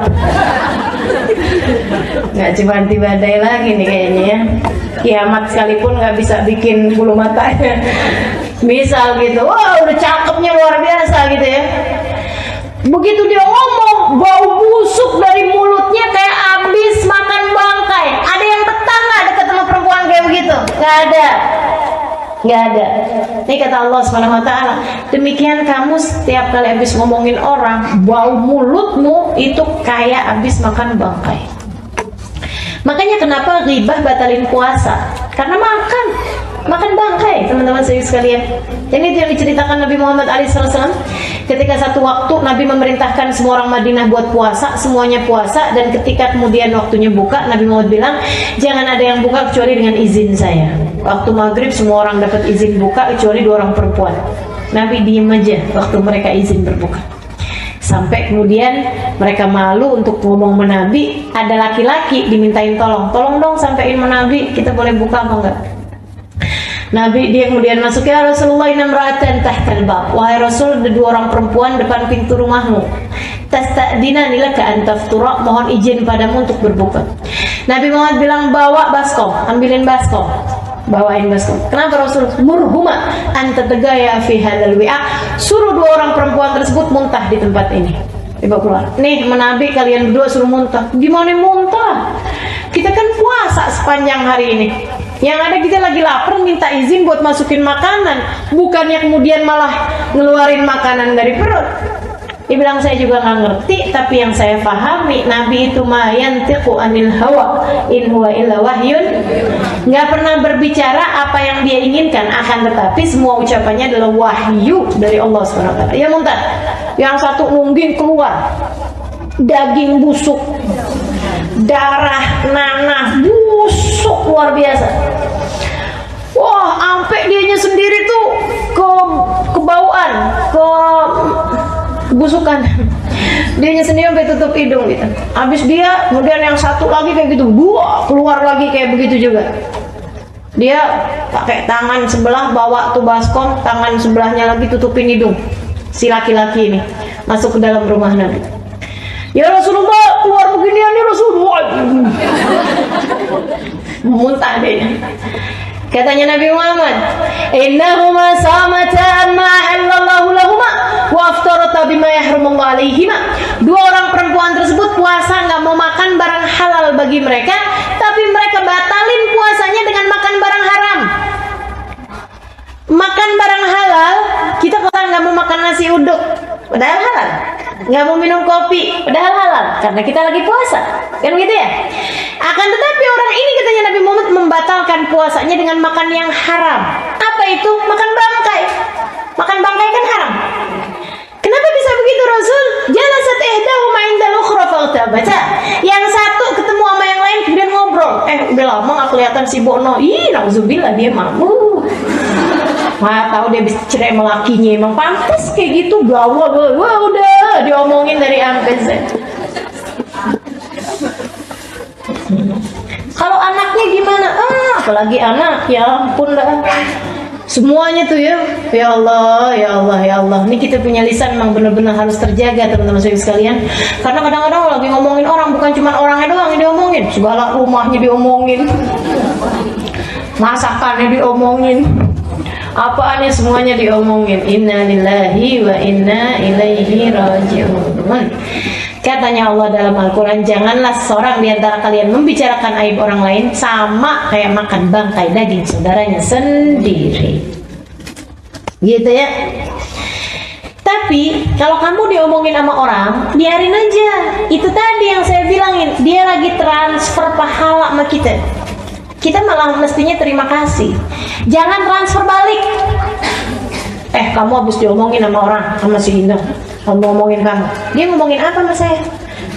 nggak cuma anti badai lagi nih kayaknya ya, kiamat sekalipun nggak bisa bikin bulu matanya, misal gitu. Wah, udah cakepnya luar biasa gitu ya, begitu dia ngomong bau busuk dari mulutnya kayak abis makan bangkai. Ada yang betah nggak dekat sama perempuan kayak begitu? Nggak ada. Ini kata Allah Subhanahu Wa Taala, demikian kamu setiap kali abis ngomongin orang, bau mulutmu itu kayak abis makan bangkai. Makanya kenapa ghibah batalin puasa? Karena makan bangkai, teman-teman sekalian. Ini yang diceritakan Nabi Muhammad SAW. Ketika satu waktu Nabi memerintahkan semua orang Madinah buat puasa, semuanya puasa, dan ketika kemudian waktunya buka, Nabi Muhammad bilang, jangan ada yang buka kecuali dengan izin saya. Waktu maghrib semua orang dapat izin buka kecuali 2 orang perempuan. Nabi diem aja waktu mereka izin berbuka. Sampai kemudian mereka malu untuk ngomong sama Nabi. Ada laki-laki dimintain tolong dong sampein sama Nabi, kita boleh buka apa enggak? Nabi dia kemudian masuk, ya Rasulullah, namra'atan tahtal bab, wahai Rasul, ada 2 orang perempuan depan pintu rumahmu. Tasta'dina nilaka an taftura, mohon izin padamu untuk berbuka. Nabi Muhammad bilang, bawa baskom, ambilin baskom, bawain baskom. Kenapa Rasul? Murhuma anta tegaya fi hadzal wi'a, suruh 2 orang perempuan tersebut muntah di tempat ini. Coba keluar. Nih, Nabi, kalian berdua suruh muntah. Gimana muntah? Kita kan puasa sepanjang hari ini. Yang ada kita lagi lapar, minta izin buat masukin makanan, bukannya kemudian malah ngeluarin makanan dari perut. Dia bilang, saya juga nggak ngerti, tapi yang saya pahami, Nabi itu ma yantiqu anil hawa in huwa illa wahyun, nggak pernah berbicara apa yang dia inginkan, akan tetapi semua ucapannya adalah wahyu dari Allah SWT. Ya muntah, yang satu nungging keluar daging busuk, darah, nanah busuk luar biasa. Wah, sampai dianya sendiri tuh kebauan, kebusukan. Dianya sendiri sampai tutup hidung gitu. Habis dia, kemudian yang satu lagi kayak gitu, keluar lagi kayak begitu juga. Dia pakai tangan sebelah bawa tuh baskom, tangan sebelahnya lagi tutupin hidung si laki-laki ini, masuk ke dalam rumah Nabi. Ya Rasulullah, keluar beginian ya Rasulullah. Muntah dia. Katanya Nabi Muhammad, innahuma samata ma halallahu lahuma wa aftarata bima yahrumallahu alaihima. 2 orang perempuan tersebut puasa nggak mau makan barang halal bagi mereka, tapi mereka batalin puasanya dengan makan barang haram. Makan barang halal, kita kalau nggak mau makan nasi uduk, padahal halal. Nggak mau minum kopi, padahal halal, karena kita lagi puasa, kan gitu ya. Akan tetapi orang ini, katanya Nabi Muhammad, membatalkan puasanya dengan makan yang haram. Apa itu? Makan bangkai. Makan bangkai kan haram. Kenapa bisa begitu Rasul? Jalasat orang sibuk no, nauzubillah dia mampu. Nggak tahu dia bisa cerai sama lakinya, emang pantas kayak gitu, wah udah diomongin dari sampai Z. Kalau anaknya gimana? Apalagi anak, ya ampun dah. Semuanya tuh ya Allah, ya Allah, ya Allah. Ini kita punya lisan memang benar-benar harus terjaga teman-teman sekalian. Karena kadang-kadang lagi ngomongin orang, bukan cuma orangnya doang yang diomongin, segala rumahnya diomongin, masakannya diomongin, apaannya semuanya diomongin. Inna lillahi wa inna ilaihi raji'un. Katanya Allah dalam Al-Quran, janganlah seorang di antara kalian membicarakan aib orang lain sama kayak makan bangkai daging saudaranya sendiri. Gitu ya. Tapi kalau kamu diomongin sama orang, biarin aja. Itu tadi yang saya bilangin, dia lagi transfer pahala sama kita. Kita malah mestinya terima kasih. Jangan transfer balik. Kamu habis diomongin sama orang, sama si Indah, kamu ngomongin kamu. Dia ngomongin apa sama saya?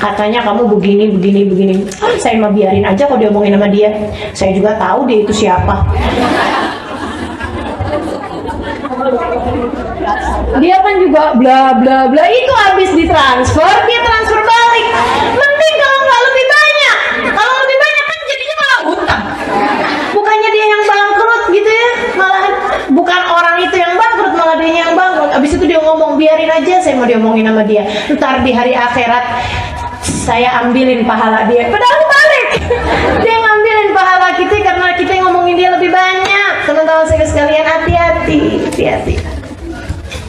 Katanya kamu begini. Saya mah biarin aja kalau dia ngomongin sama dia. Saya juga tahu dia itu siapa. Dia kan juga bla bla bla. Itu habis ditransfer, dia transfer balik. Mending kalau nggak lebih banyak. Kalau lebih banyak kan jadinya malah hutang. Bukannya dia yang bangkrut gitu ya, malahan bukan orang itu yang bangkrut, malah dia yang bangkrut. Abis itu dia ngomong, biarin aja, saya mau diomongin sama dia. Ntar di hari akhirat saya ambilin pahala dia. Padahal balik. Dia ngambilin pahala kita karena kita ngomongin dia lebih banyak. Teman-teman sekalian, hati-hati.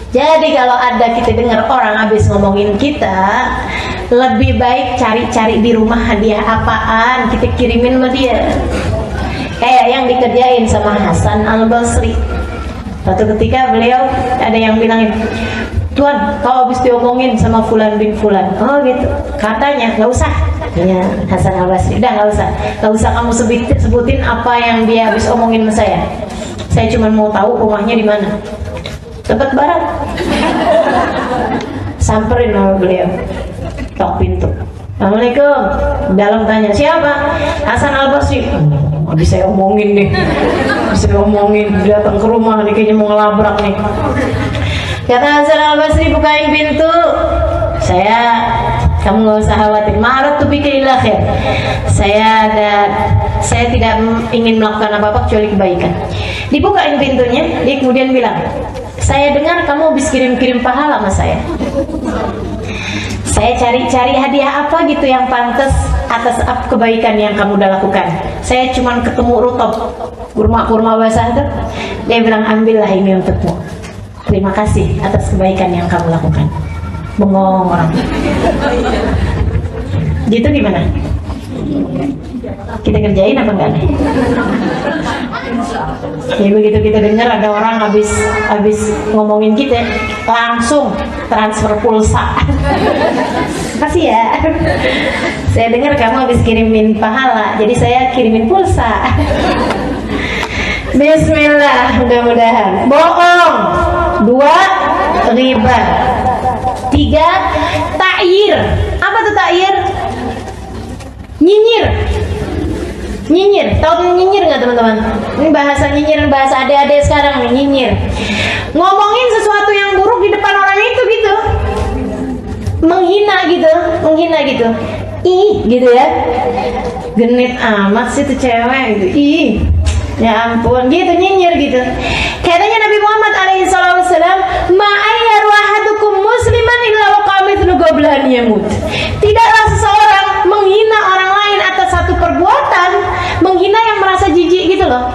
Jadi kalau ada kita dengar orang habis ngomongin kita, lebih baik cari-cari di rumah hadiah apaan kita kirimin sama dia. Kayak yang dikerjain sama Hasan Al-Basri. Suatu ketika beliau ada yang bilangin, Tuan, kau habis diomongin sama Fulan bin Fulan. Oh gitu. Katanya nggak usah. Ya, Hasan Al-Basri, udah nggak usah kamu sebutin apa yang dia habis omongin sama saya. Saya cuma mau tahu rumahnya di mana. Dekat barat. Samperin sama beliau, tok pintu. Assalamualaikum. Dalam tanya, siapa? Hasan Al-Basri. Habis saya omongin nih. Datang ke rumah nih, kayaknya mau ngelabrak nih. Kata Hasan Al-Basri, bukain pintu. Kamu nggak usah khawatir. Ma'arad tu bika illa khair. Saya tidak ingin melakukan apa-apa kecuali kebaikan. Dibukain pintunya, dia kemudian bilang, saya dengar kamu habis kirim-kirim pahala sama saya. Saya cari-cari hadiah apa gitu yang pantas atas kebaikan yang kamu udah lakukan. Saya cuma ketemu rutop, kurma basah itu. Dia bilang, ambillah ini untukmu. Terima kasih atas kebaikan yang kamu lakukan. Bengong orang. Gitu gimana? Kita kerjain apa enggak nih? Ya begitu kita dengar ada orang habis ngomongin kita, langsung transfer pulsa. Kasih ya. Saya dengar kamu habis kirimin pahala, jadi saya kirimin pulsa. Bismillah, mudah-mudahan. Bohong. 2, riba. 3, ta'yir. Apa tuh ta'yir? Nyinyir, tahu nyinyir nggak teman-teman? Ini bahasa nyinyir, bahasa adik-adik sekarang nih, nyinyir. Ngomongin sesuatu yang buruk di depan orang itu gitu, menghina gitu, gitu ya. Genit amat sih tuh cewek gitu, ya ampun, gitu nyinyir gitu. Katanya Nabi Muhammad alaihissalam, ma'ayyaru ahadukum musliman illa waqamithlu qabla an yamut. Tidaklah seseorang menghina orang lain atas satu perbuatan, menghina yang merasa jijik gitu loh,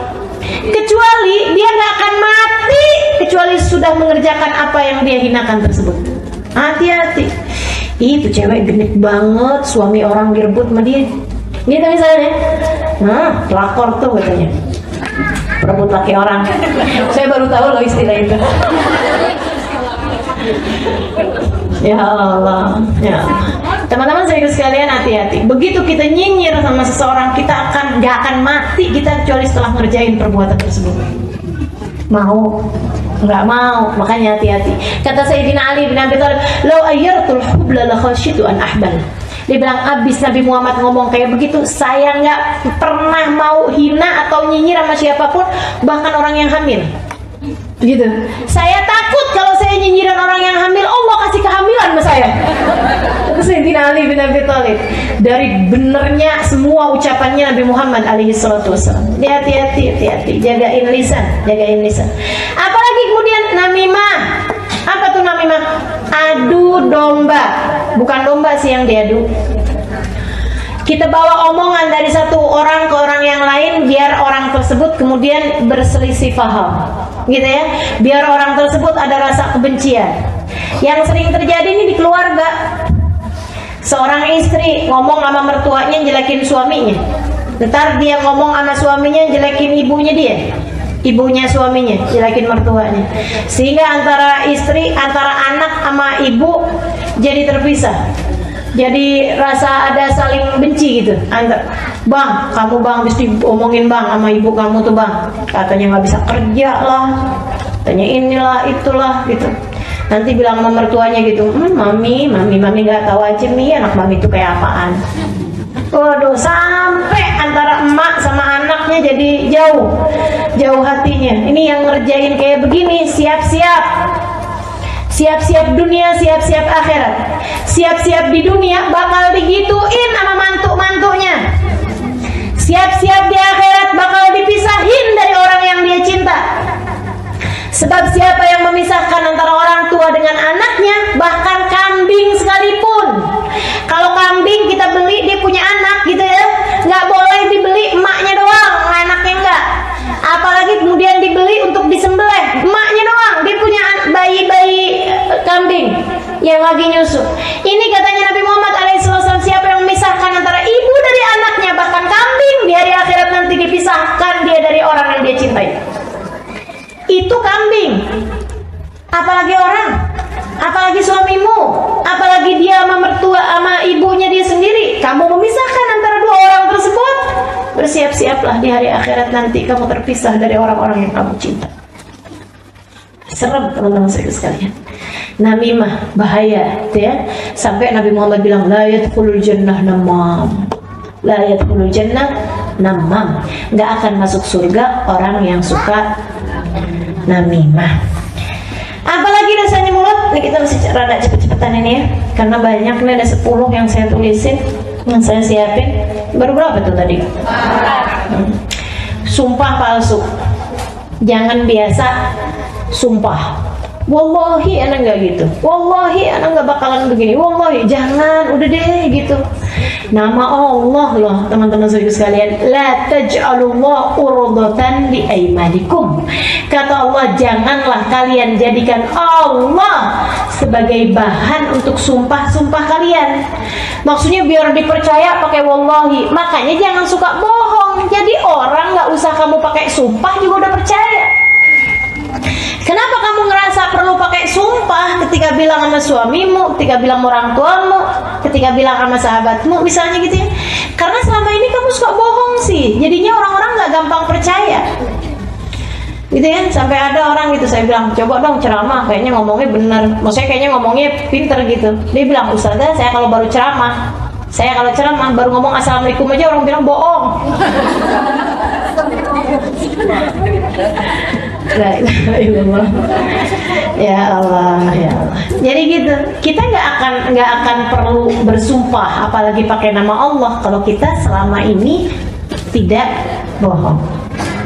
kecuali dia nggak akan mati kecuali sudah mengerjakan apa yang dia hinakan tersebut. Hati-hati. Itu cewek genit banget, suami orang direbut sama dia. Gitu misalnya. Pelakor tuh katanya, rebut laki orang. Saya baru tahu loh istilah itu. Ya Allah, ya Allah. Teman-teman saya sekalian, hati-hati. Begitu kita nyinyir sama seseorang, kita nggak akan mati kita kecuali setelah ngerjain perbuatan tersebut. Mau? Nggak mau. Makanya hati-hati. Kata Sayyidina Ali bin Abi Thalib, "Lau ayyartul hubla la khasyitu an ahbal." Dia bilang, abis Nabi Muhammad ngomong kayak begitu, saya nggak pernah mau hina atau nyinyir sama siapapun, bahkan orang yang hamil. Gitu. Saya takut kalau saya nyinyiran orang yang hamil, Allah kasih kehamilan sama saya. Sayyidina Ali bin Abi Thalib. Dari benernya semua ucapannya Nabi Muhammad alaihi salatu wassalam. Hati-hati, jagain lisan. Apalagi kemudian namimah. Apa tuh namimah? Adu domba. Bukan domba sih yang diadu. Kita bawa omongan dari satu orang ke orang yang lain biar orang tersebut kemudian berselisih paham, gitu ya. Biar orang tersebut ada rasa kebencian. Yang sering terjadi ini di keluarga. Seorang istri ngomong sama mertuanya jelekin suaminya. Ntar dia ngomong sama suaminya jelekin ibunya dia. Ibunya suaminya jelekin mertuanya. Sehingga antara anak sama ibu jadi terpisah. Jadi rasa ada saling benci gitu. Bang, kamu bang mesti omongin bang sama ibu kamu tuh bang. Katanya nggak bisa kerja lah, katanya inilah itulah gitu. Nanti bilang sama mertuanya gitu, mami nggak tahu aja nih anak mami itu kayak apaan. Waduh, sampai antara emak sama anaknya jadi jauh hatinya. Ini yang ngerjain kayak begini, siap-siap dunia, siap-siap akhirat. Siap-siap di dunia bakal digituin sama mantu-mantunya. Siap-siap di akhirat bakal dipisahin dari orang yang dia cinta. Sebab siapa yang memisahkan antara orang tua dengan anaknya, bahkan kambing sekalipun. Kalau kambing kita beli, dia punya anak gitu ya, nggak boleh dibeli emaknya doang, anaknya enggak. Apalagi kemudian dibeli untuk disembelih, emaknya doang, dia punya bayi kambing yang lagi nyusu. Ini katanya Nabi Muhammad alaihissalam, siapa yang memisahkan antara ibu dari anaknya, bahkan kambing, di hari akhirat nanti dipisahkan dia dari orang yang dia cintai. Itu kambing. Apalagi orang, apalagi suamimu, apalagi dia sama mertua sama ibunya dia sendiri. Kamu memisahkan antara dua orang tersebut, bersiap-siaplah di hari akhirat nanti kamu terpisah dari orang-orang yang kamu cinta. Serem teman-teman sekalian. Namimah bahaya, ya. Sampai Nabi Muhammad bilang, la yadkhulul jannah namam. La yadkhulul jannah namam. Nggak akan masuk surga orang yang suka namimah. Apalagi dosanya mulut. Ini kita mesti rada cepet-cepetan ini ya, karena banyak nih, ada 10 yang saya tulisin, yang saya siapin. Baru berapa tuh tadi? Sumpah palsu. Jangan biasa sumpah. Wallahi anak nggak gitu. Wallahi anak nggak bakalan begini. Wallahi, jangan, udah deh gitu. Nama Allah loh teman-teman sekalian. La taj'alullah urdatan li aymanikum. Kata Allah, janganlah kalian jadikan Allah sebagai bahan untuk sumpah-sumpah kalian. Maksudnya biar dipercaya pakai wallahi. Makanya jangan suka bohong. Jadi orang nggak usah kamu pakai sumpah juga udah percaya. Kenapa kamu ngerasa perlu pakai sumpah ketika bilang sama suamimu, ketika bilang orang tuamu, ketika bilang sama sahabatmu, misalnya gitu ya? Karena selama ini kamu suka bohong sih, jadinya orang-orang nggak gampang percaya, gitu ya. Sampai ada orang gitu, saya bilang, coba dong ceramah, kayaknya ngomongnya bener, maksudnya kayaknya ngomongnya pinter gitu. Dia bilang, Ustazah, saya kalau ceramah baru ngomong assalamualaikum aja orang bilang bohong. Ya Allah. Jadi gitu, kita nggak akan perlu bersumpah, apalagi pakai nama Allah kalau kita selama ini tidak bohong,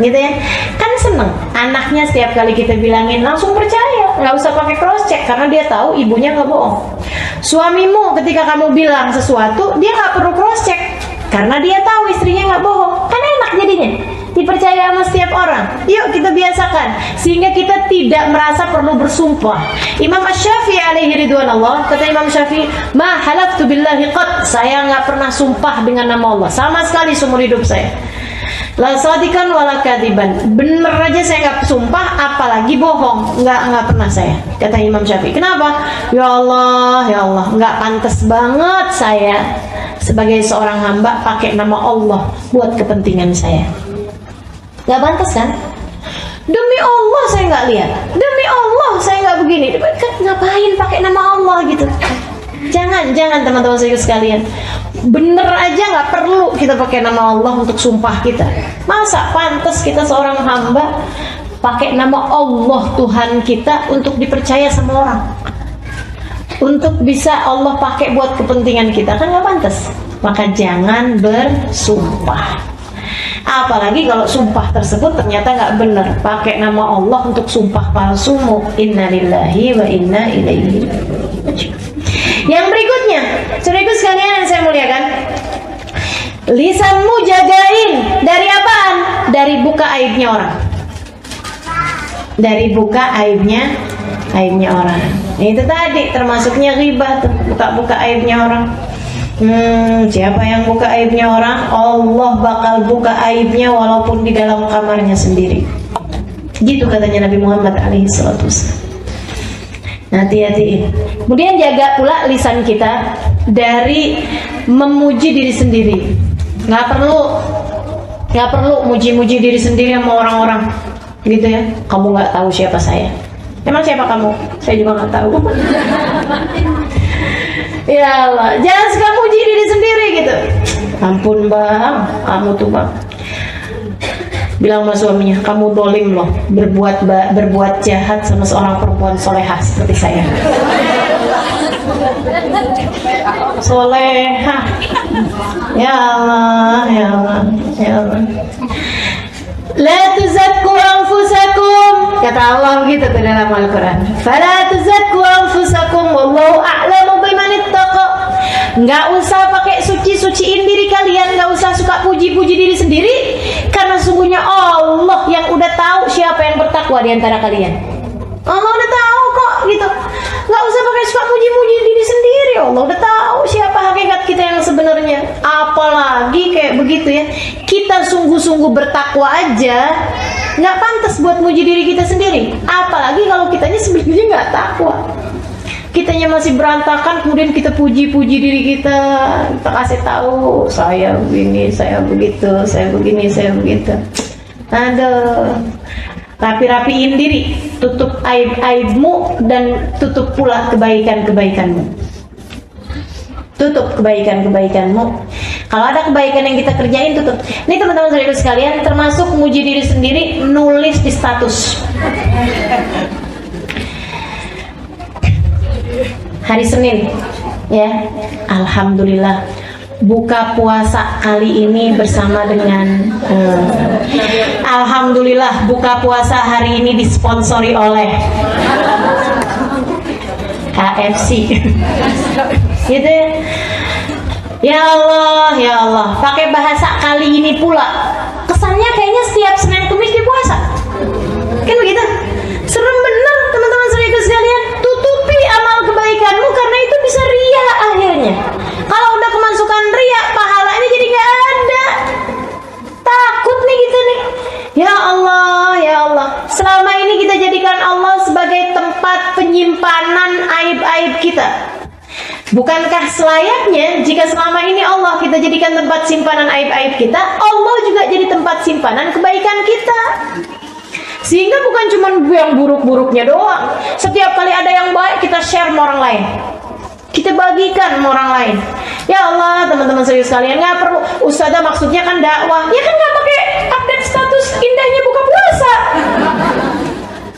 gitu ya. Kan seneng anaknya setiap kali kita bilangin langsung percaya, nggak usah pakai cross check karena dia tahu ibunya nggak bohong. Suamimu ketika kamu bilang sesuatu dia nggak perlu cross check karena dia tahu istrinya nggak bohong, kan enak jadinya. Dipercaya sama setiap orang. Yuk kita biasakan sehingga kita tidak merasa perlu bersumpah. Imam Asy-Syafi'i alaihi ridwanullah, kata Imam Syafi'i, ma halaftu billahi qad, saya nggak pernah sumpah dengan nama Allah sama sekali seumur hidup saya. La shadiqan wala kadiban, bener aja saya nggak sumpah, apalagi bohong, nggak pernah saya, kata Imam Syafi'i. Kenapa? Ya Allah, nggak pantas banget saya sebagai seorang hamba pakai nama Allah buat kepentingan saya. Gak pantas kan? Demi Allah saya nggak lihat, demi Allah saya nggak begini. Ngapain pakai nama Allah gitu? Jangan Jangan teman-teman sekalian. Bener aja nggak perlu kita pakai nama Allah untuk sumpah kita. Masa pantas kita seorang hamba pakai nama Allah Tuhan kita untuk dipercaya sama orang, untuk bisa Allah pakai buat kepentingan kita, kan nggak pantas. Maka jangan bersumpah. Apalagi kalau sumpah tersebut ternyata nggak benar, pakai nama Allah untuk sumpah palsu. Innalillahi wa inna ilaihi raji'un. Yang berikutnya, saudaraku sekalian yang saya muliakan, lisanmu jagain dari apaan? Dari buka aibnya orang. Dari buka aibnya orang. Itu tadi termasuknya ghibah tuh, buka aibnya orang. Siapa yang buka aibnya orang, Allah bakal buka aibnya walaupun di dalam kamarnya sendiri. Gitu katanya Nabi Muhammad SAW. Hati-hati. Kemudian jaga pula lisan kita dari memuji diri sendiri. Nggak perlu muji-muji diri sendiri sama orang-orang, gitu ya. Kamu nggak tahu siapa saya. Emang siapa kamu? Saya juga nggak tahu. Ya Allah, jangan suka muji diri sendiri gitu. Ampun bang, kamu tuh bang. Bilang sama suaminya, kamu dolim loh, berbuat jahat sama seorang perempuan solehah seperti saya. Solehah. Ya Allah, ya Allah, ya Allah. La tuzakku anfusakum, kata Allah begitu tuh dalam Al-Quran. Fala tuzakku anfusakum wallahu a'lamu biman ittaqa. Nggak usah pakai suci-suciin diri kalian, nggak usah suka puji-puji diri sendiri, karena sungguhnya Allah yang udah tahu siapa yang bertakwa di antara kalian. Allah udah tahu kok gitu. Nggak usah pakai suka puji-puji diri sendiri. Allah udah tahu siapa hakikat kita yang sebenarnya. Apalagi kayak begitu ya, kita sungguh-sungguh bertakwa aja nggak pantas buat muji diri kita sendiri. Apalagi kalau kitanya sebenarnya nggak takwa, kitanya masih berantakan, kemudian kita puji-puji diri kita, kita kasih tahu saya begini, saya begitu, saya begini, saya begitu. Aduh. Rapi-rapiin diri, tutup aib-aibmu dan tutup pula kebaikan-kebaikanmu. Tutup kebaikan-kebaikanmu. Kalau ada kebaikan yang kita kerjain, tutup. Ini teman-teman saudara sekalian, termasuk muji diri sendiri, nulis di status. Hari Senin, ya, alhamdulillah. Buka puasa kali ini bersama dengan alhamdulillah buka puasa hari ini disponsori oleh KFC. Gitu ya. Ya Allah, pakai bahasa kali ini pula. Kesannya kayaknya setiap Senin Kamis di puasa. Kan begitu? Serem bener teman-teman saudaraku sekalian. Tutupi amal kebaikanmu karena itu bisa ria akhirnya. Kalau udah kemasukan ria, pahalanya jadi nggak ada. Takut nih gitu nih. Ya Allah, ya Allah. Selama ini kita jadikan Allah sebagai tempat penyimpanan aib-aib kita. Bukankah selayaknya jika selama ini Allah kita jadikan tempat simpanan aib-aib kita, Allah juga jadi tempat simpanan kebaikan kita. Sehingga bukan cuma yang buruk-buruknya doang. Setiap kali ada yang baik kita share sama orang lain, kita bagikan sama orang lain. Ya Allah, teman-teman serius sekalian, nggak perlu. Ustazah maksudnya kan dakwah, ya kan nggak pakai update status indahnya buka puasa.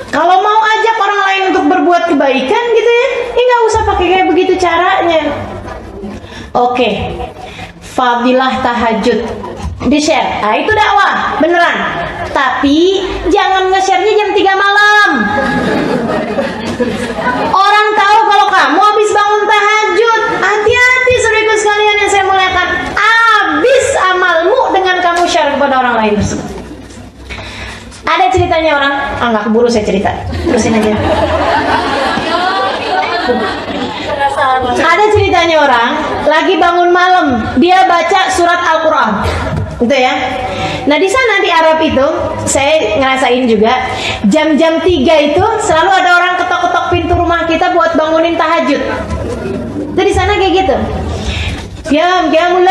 Kalau mau ajak orang lain untuk berbuat kebaikan gitu ya, nggak usah pakai kayak begitu caranya. Oke, fadilah tahajud di-share. Nah, itu dakwah beneran. Tapi jangan nge-share-nya jam 3 malam. Orang tahu kalau kamu habis bangun tahajud. Hati-hati saudaraku sekalian yang saya muliakan. Habis amalmu dengan kamu share kepada orang lain tersebut. Ada ceritanya orang, nggak keburu saya cerita. Terusin aja. Ada ceritanya orang lagi bangun malam, dia baca surat Al-Quran, gitu ya. Nah di sana di Arab itu, saya ngerasain juga, jam-jam 3 itu selalu ada orang ketok-ketok pintu rumah kita buat bangunin tahajud. Itu di sana kayak gitu. Qiyamul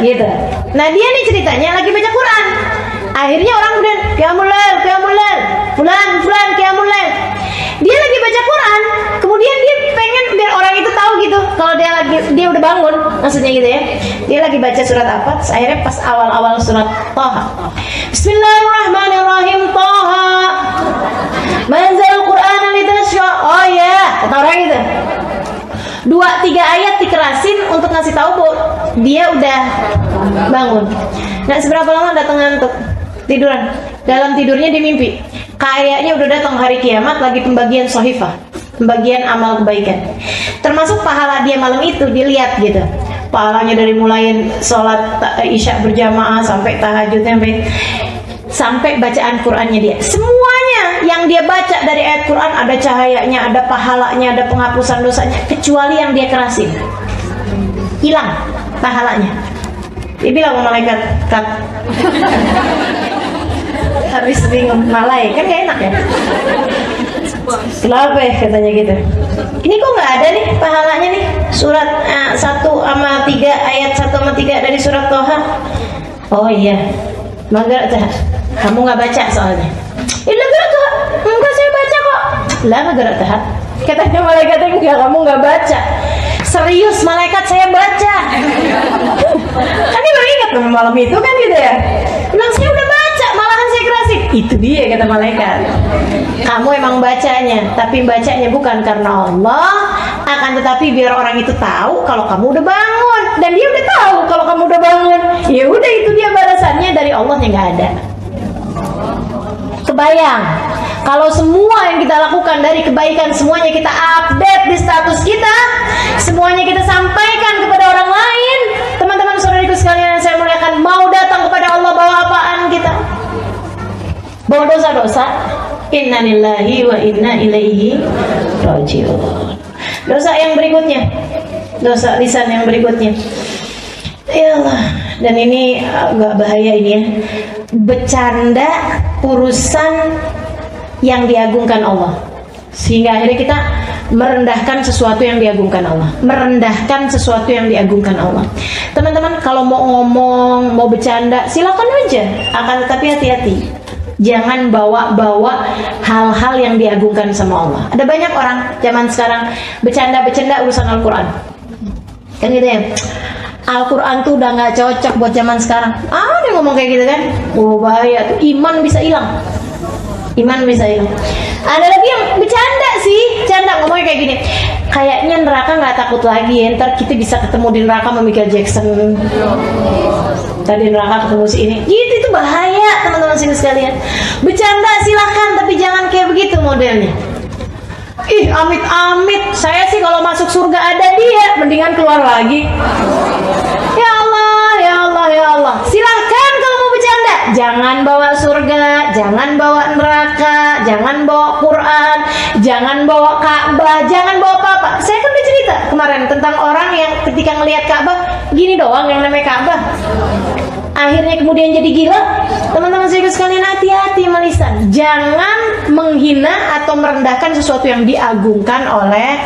gitu. Nah dia nih ceritanya lagi baca Quran. Akhirnya orang kemudian Qiyamul Lail, fulan Qiyamul Lail. Dia lagi baca Quran, kemudian dia pengen biar orang itu tahu gitu kalau dia bangun, maksudnya gitu ya. Dia lagi baca surat apa, terus akhirnya pas awal-awal surat Thaha, Bismillahirrahmanirrahim, Thaha manzal Qur'ana litasya. Oh ya, kata orang gitu. 2-3 ayat dikerasin untuk ngasih tahu bahwa dia udah bangun. Nah, seberapa lama datang ngantuk, tiduran. Dalam tidurnya dia mimpi kayaknya udah datang hari kiamat, lagi pembagian sohifah, pembagian amal kebaikan, termasuk pahala dia malam itu dilihat gitu. Pahalanya dari mulai sholat isya berjamaah sampai tahajud, sampai bacaan Qur'annya dia. Semuanya yang dia baca dari ayat Qur'an ada cahayanya, ada pahalanya, ada penghapusan dosanya, kecuali yang dia kerasin. Hilang pahalanya. Dia bilang sama malaikat, "Kat." Habis bingung, malaikat kan gak enak ya. Kenapa ya katanya gitu. Ini kok nggak ada nih pahalanya nih. Surat 1-3 ayat 1-3 dari surat Thaha. Oh iya, mangga kamu nggak baca soalnya. Iya gerak tuh, enggak saya baca kok. Lama gerak tuh. Katanya malaikat enggak, kamu nggak baca. Serius malaikat saya baca. Kan dia baru ingat malam itu kan gitu ya. Bilang saya udah baca, malahan saya kerasin. Itu dia kata malaikat. Kamu emang bacanya, tapi bacanya bukan karena Allah, akan tetapi biar orang itu tahu kalau kamu udah bangun. Dan dia udah tahu kalau kamu udah bangun. Ya udah, itu dia balasannya dari Allah yang nggak ada. Kebayang kalau semua yang kita lakukan dari kebaikan semuanya kita update di status kita, semuanya kita sampaikan kepada orang lain. Teman-teman saudariku sekalian yang saya muliakan, mau datang kepada Allah bawa apaan kita? Bawa dosa-dosa. Inna lillahi wa inna ilaihi raji'un. Dosa yang berikutnya, dosa lisan yang berikutnya, ya Allah, dan ini agak bahaya ini ya, bercanda urusan yang diagungkan Allah, sehingga akhirnya kita merendahkan sesuatu yang diagungkan Allah, merendahkan sesuatu yang diagungkan Allah. Teman-teman, kalau mau ngomong, mau bercanda, silakan aja, akan tetapi hati-hati, jangan bawa-bawa hal-hal yang diagungkan sama Allah. Ada banyak orang zaman sekarang bercanda-bercanda urusan Al-Quran, kan gitu ya. Al-Quran tuh udah nggak cocok buat zaman sekarang. Dia ngomong kayak gitu kan, bahaya tuh, iman bisa hilang. Iman bisa hilang. Ada lagi yang bercanda sih, canda ngomongnya kayak gini, kayaknya neraka nggak takut lagi ya, ntar kita bisa ketemu di neraka sama Michael Jackson. Tadi neraka ketemu si ini, gitu. Itu bahaya teman-teman sini sekalian. Bercanda silahkan, tapi jangan kayak begitu modelnya. Ih, amit-amit, saya sih kalau masuk surga ada dia, mendingan keluar lagi. Ya Allah, ya Allah, ya Allah. Silahkan kalau mau bercanda, jangan bawa surga, jangan bawa neraka, jangan bawa Quran, jangan bawa Ka'bah, jangan bawa apa-apa. Saya kan udah cerita kemarin tentang orang yang ketika ngelihat Ka'bah, gini doang yang namanya Ka'bah, akhirnya kemudian jadi gila. Teman-teman saya sekalian, hati-hati melisan, jangan menghina atau merendahkan sesuatu yang diagungkan oleh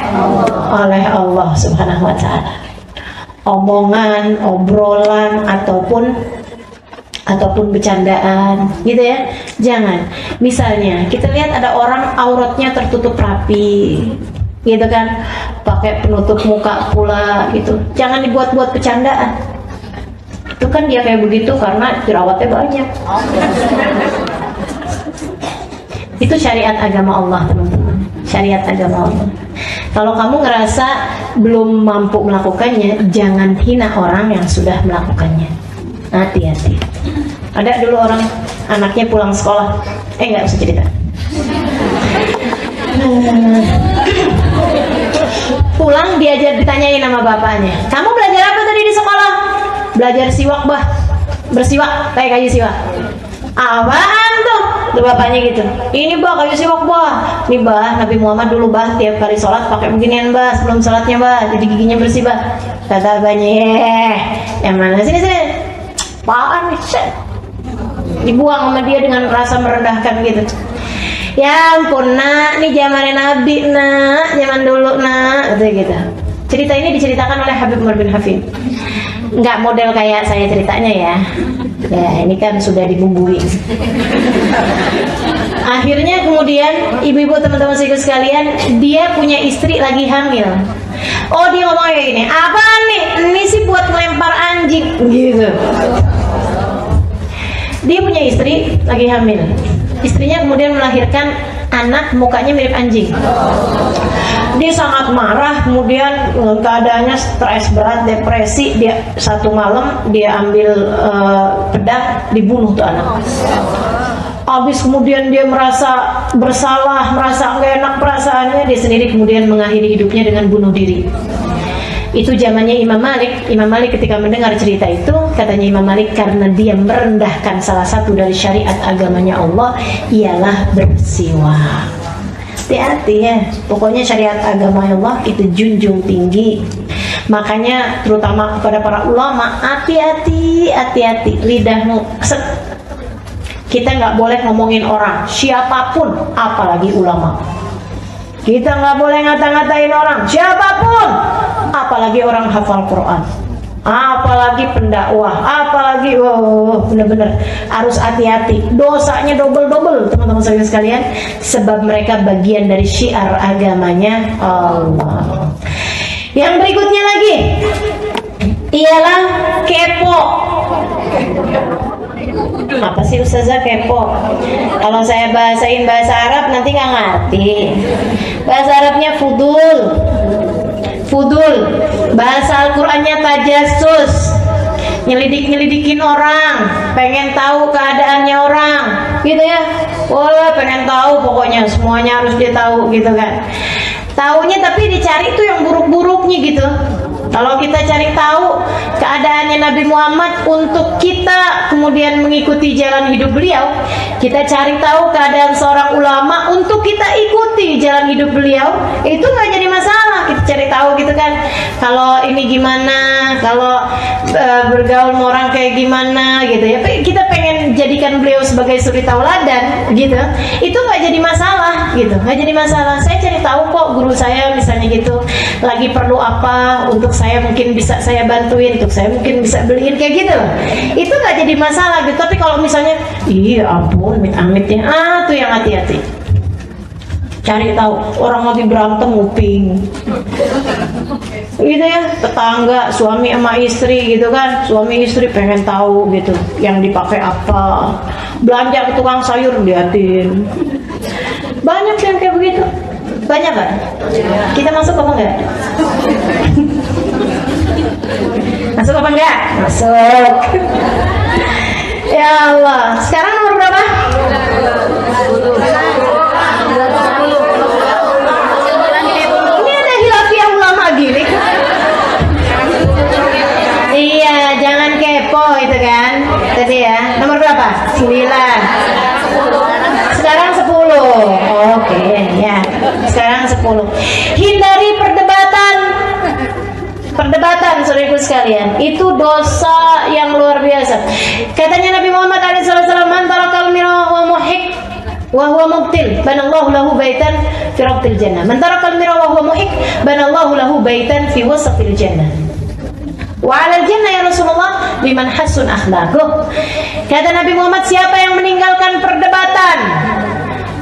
Allah Subhanahu wa taala. Omongan, obrolan ataupun bercandaan gitu ya, jangan. Misalnya kita lihat ada orang auratnya tertutup rapi gitu kan, pakai penutup muka pula gitu, jangan dibuat-buat bercandaan. Itu kan dia kayak begitu karena jerawatnya banyak. Itu syariat agama Allah, teman-teman. Syariat agama Allah. Kalau kamu ngerasa belum mampu melakukannya, jangan hina orang yang sudah melakukannya. Hati-hati. Ada dulu orang anaknya pulang sekolah, nggak usah cerita. Pulang diajar, ditanyain sama bapaknya, kamu belajar apa tadi di sekolah? Belajar siwak bah, bersiwak kayak kayu siwak. Apaan tuh? Tuh bapaknya gitu. Ini bah kayu siwak bah. Ini bah Nabi Muhammad dulu bah tiap kali sholat pakai beginian bah, sebelum sholatnya bah, jadi giginya bersih bah. Kata bapaknya, yang mana sini. Apaan nih? Dibuang sama dia dengan rasa merendahkan gitu. Ya ampun nak, ini zamannya Nabi nak, zaman dulu nak, gitu. Cerita ini diceritakan oleh Habib Umar bin Hafid. Nggak model kayak saya ceritanya ya. Ya ini kan sudah dibumbui. Akhirnya kemudian ibu-ibu teman-teman sekalian, dia punya istri lagi hamil. Oh dia ngomong kayak gini, apaan nih? anjing gitu. Dia punya istri lagi hamil. Istrinya kemudian melahirkan anak mukanya mirip anjing. Dia sangat marah, kemudian keadaannya stres berat, depresi. Dia satu malam dia ambil pedang, dibunuh tuh anak. Habis kemudian dia merasa bersalah, merasa nggak enak perasaannya, dia sendiri kemudian mengakhiri hidupnya dengan bunuh diri. Itu zamannya Imam Malik. Imam Malik ketika mendengar cerita itu, katanya Imam Malik, karena dia merendahkan salah satu dari syariat agamanya Allah, ialah bersiwak. Hati-hati ya, pokoknya syariat agama Allah itu junjung tinggi. Makanya terutama kepada para ulama, hati-hati, hati-hati lidahmu. Kita nggak boleh ngomongin orang, siapapun, apalagi ulama. Kita nggak boleh ngata-ngatain orang, siapapun, apalagi orang hafal Quran, apalagi pendakwah, apalagi bener-bener harus hati-hati. Dosanya double-double teman-teman sekalian, sebab mereka bagian dari syiar agamanya Allah. Yang berikutnya lagi ialah kepo. Apa sih Ustazah kepo? Kalau saya bahasain bahasa Arab nanti nggak ngerti. Bahasa Arabnya fudul. Fudul. Bahasa Al-Qur'annya tajassus. Nyelidikin orang, pengen tahu keadaannya orang, gitu ya. Boleh pengen tahu, pokoknya semuanya harus dia tahu gitu kan. Taunya tapi dicari tuh yang buruk-buruknya gitu. Kalau kita cari tahu keadaannya Nabi Muhammad untuk kita kemudian mengikuti jalan hidup beliau, kita cari tahu keadaan seorang ulama untuk kita ikuti jalan hidup beliau, itu nggak jadi masalah. Kita cari tahu gitu kan, kalau ini gimana, kalau bergaul sama orang kayak gimana gitu ya. Kita pengen jadikan beliau sebagai suri tauladan gitu, itu nggak jadi masalah gitu, nggak jadi masalah. Saya cari tahu kok guru saya misalnya gitu lagi perlu apa, untuk saya mungkin bisa saya bantuin, untuk saya mungkin bisa beliin kayak gitu, itu nggak jadi masalah gitu. Tapi kalau misalnya iya ampun amit-amitnya, tuh yang hati-hati. Cari tahu orang lagi berantem nguping gitu ya, tetangga suami sama istri gitu kan, suami istri pengen tahu gitu yang dipakai apa, belanja ke tukang sayur liatin. Banyak yang kayak begitu. Banyak kan? Kita masuk apa enggak? Masuk apa enggak? Masuk. Ya Allah. Sekarang nomor berapa? Ini ada hilafiyah ulama gini. Iya, jangan kepo itu kan. Tadi ya. Nomor berapa? 9. Sekarang 10. Oke, ya. Sekarang 10. Hindari perdebatan. Perdebatan, saudaraku sekalian, itu dosa yang luar biasa. Katanya Nabi Muhammad SAW, "Man tarakal mira wa muhik wa huwa mubtil, banallahu lahu baitan fi rabtil jannah." Man tarakal mira wa huwa muhik, banallahu lahu baitan fi wasatil jannah. Wa 'alal jannah ya Rasulullah liman hasun akhlaquh. Kata Nabi Muhammad, siapa yang meninggalkan perdebatan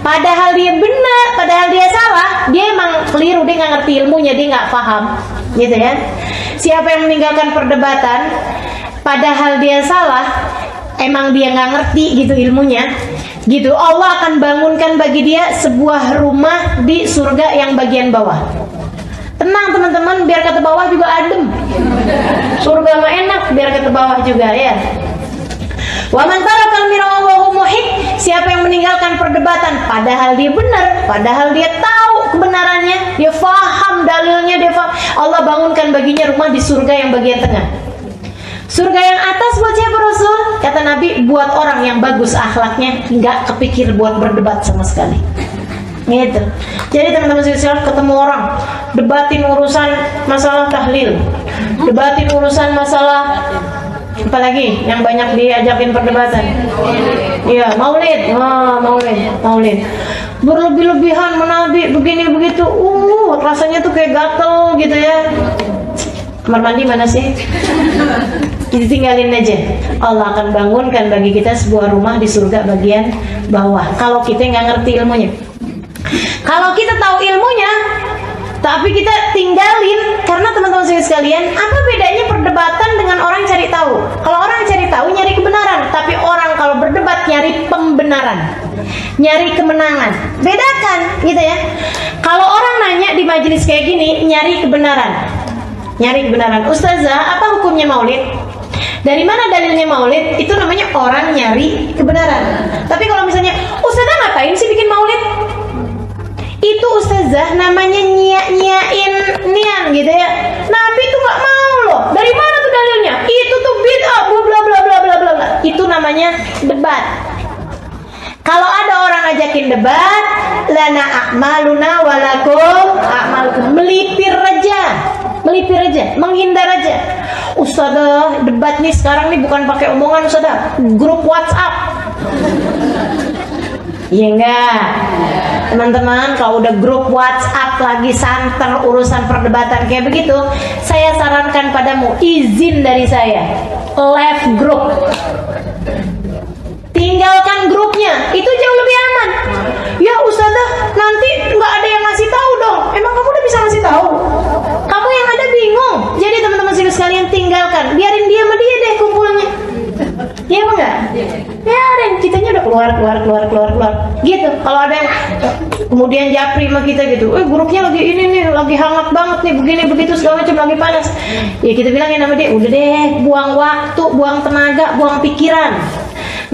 padahal dia benar, padahal dia salah, dia emang keliru, dia nggak ngerti ilmunya, dia nggak paham, gitu ya. Siapa yang meninggalkan perdebatan padahal dia salah, emang dia nggak ngerti gitu ilmunya, gitu, Allah akan bangunkan bagi dia sebuah rumah di surga yang bagian bawah. Tenang teman-teman, biar kata bawah juga adem. Surga mah enak, biar kata bawah juga ya. Wa man tarakal mira wa huwa muhik, siapa yang meninggalkan perdebatan padahal dia benar, padahal dia tahu kebenarannya, dia faham dalilnya, dia faham, Allah bangunkan baginya rumah di surga yang bagian tengah. Surga yang atas buat siapa Rasul? Kata Nabi, buat orang yang bagus akhlaknya, nggak kepikir buat berdebat sama sekali. Gitu. Jadi teman-teman sekalian, ketemu orang debatin urusan masalah tahlil, debatin urusan masalah apalagi yang banyak diajakin perdebatan, iya maulid, maulid berlebih-lebihan menabi begini begitu, rasanya tuh kayak gatel gitu ya. Kamar mandi mana sih? Ditinggalin aja. Allah akan bangunkan bagi kita sebuah rumah di surga bagian bawah. Kalau kita nggak ngerti ilmunya, kalau kita tahu ilmunya tapi kita tinggalin, karena teman-teman sekalian, apa bedanya perdebatan dengan orang cari tahu? kebenaran, nyari kemenangan. Bedakan gitu ya. Kalau orang nanya di majelis kayak gini, nyari kebenaran. Nyari kebenaran. Ustazah, apa hukumnya maulid? Dari mana dalilnya maulid? Itu namanya orang nyari kebenaran. Tapi kalau misalnya, ustazah ngapain sih bikin maulid? Itu ustazah namanya nyiain nian gitu ya. Nabi tuh nggak mau loh. Dari mana tuh dalilnya? Itu tuh bid'ah, bla bla bla bla bla bla. Itu namanya debat. Kalau ada orang ngajakin debat, lana a'maluna walakum a'malukum, melipir aja, menghindar aja. Ustazah, debat nih sekarang nih bukan pakai omongan ustazah, grup WhatsApp. Iya enggak? Teman-teman, kalau udah grup WhatsApp lagi santer urusan perdebatan kayak begitu, saya sarankan padamu, izin dari saya, left group. Tinggalkan grupnya, itu jauh lebih aman. Ya ustazah, nanti nggak ada yang ngasih tahu dong. Emang kamu udah bisa ngasih tahu? Kamu yang ada bingung. Jadi teman-teman sekalian tinggalkan, biarin dia sama dia deh kumpulnya. Iya apa enggak? Ya ada yang kitanya udah keluar gitu. Kalau ada yang kemudian japri sama kita gitu, grupnya lagi ini nih, lagi hangat banget nih, begini begitu segala macam, lagi panas. Ya kita bilangin sama dia, udah deh, buang waktu, buang tenaga, buang pikiran.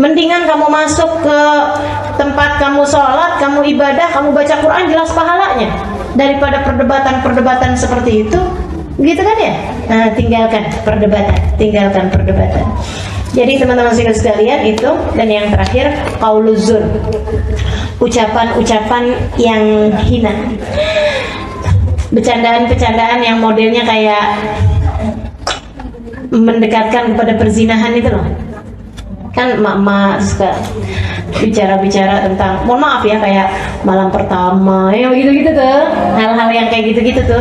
Mendingan kamu masuk ke tempat kamu sholat, kamu ibadah, kamu baca Quran, jelas pahalanya, daripada perdebatan seperti itu, gitu kan ya? Nah, tinggalkan perdebatan. Jadi teman-teman sekalian itu. Dan yang terakhir, qauluz zur, ucapan-ucapan yang hina, bercandaan-bercandaan yang modelnya kayak mendekatkan kepada perzinahan itu loh. Kan emak-emak suka bicara-bicara tentang, mohon maaf ya, kayak malam pertama, ya gitu-gitu tuh, hal-hal yang kayak gitu-gitu tuh.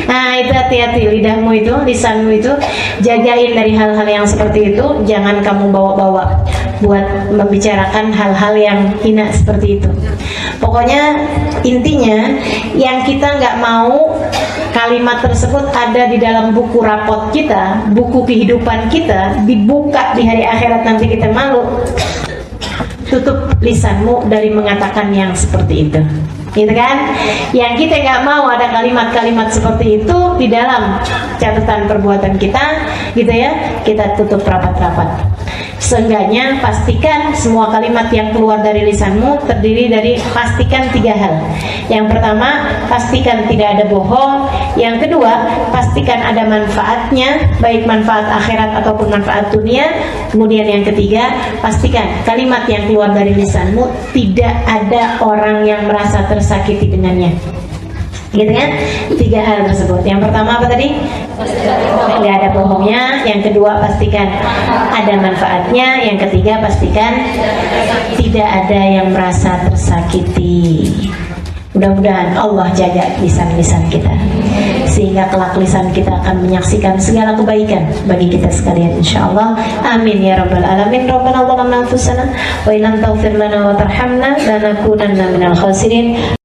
Nah itu hati-hati, lidahmu itu, lisanmu itu, jagain dari hal-hal yang seperti itu. Jangan kamu bawa-bawa buat membicarakan hal-hal yang hina seperti itu. Pokoknya intinya, yang kita nggak mau kalimat tersebut ada di dalam buku rapot kita, buku kehidupan kita, dibuka di hari akhirat nanti kita malu. Tutup lisanmu dari mengatakan yang seperti itu, gitu kan? Yang kita nggak mau ada kalimat-kalimat seperti itu di dalam catatan perbuatan kita, gitu ya. Kita tutup rapat-rapat. Seenggaknya pastikan semua kalimat yang keluar dari lisanmu terdiri dari, pastikan 3 hal. Yang pertama, pastikan tidak ada bohong. Yang kedua, pastikan ada manfaatnya, baik manfaat akhirat ataupun manfaat dunia. Kemudian yang ketiga, pastikan kalimat yang keluar dari lisanmu tidak ada orang yang merasa tersakiti dengannya. Gitu kan? 3 hal tersebut. Yang pertama apa tadi? Tidak ada bohongnya. Yang kedua, pastikan ada manfaatnya. Yang ketiga, pastikan tidak ada yang merasa tersakiti. Mudah-mudahan Allah jaga lisan-lisan kita, sehingga kelak lisan kita akan menyaksikan segala kebaikan bagi kita sekalian, insyaallah. Amin ya rabbal alamin. Rabbana zalamna anfusana wa illam taghfir lana wa tarhamna lanakunanna minal khasirin.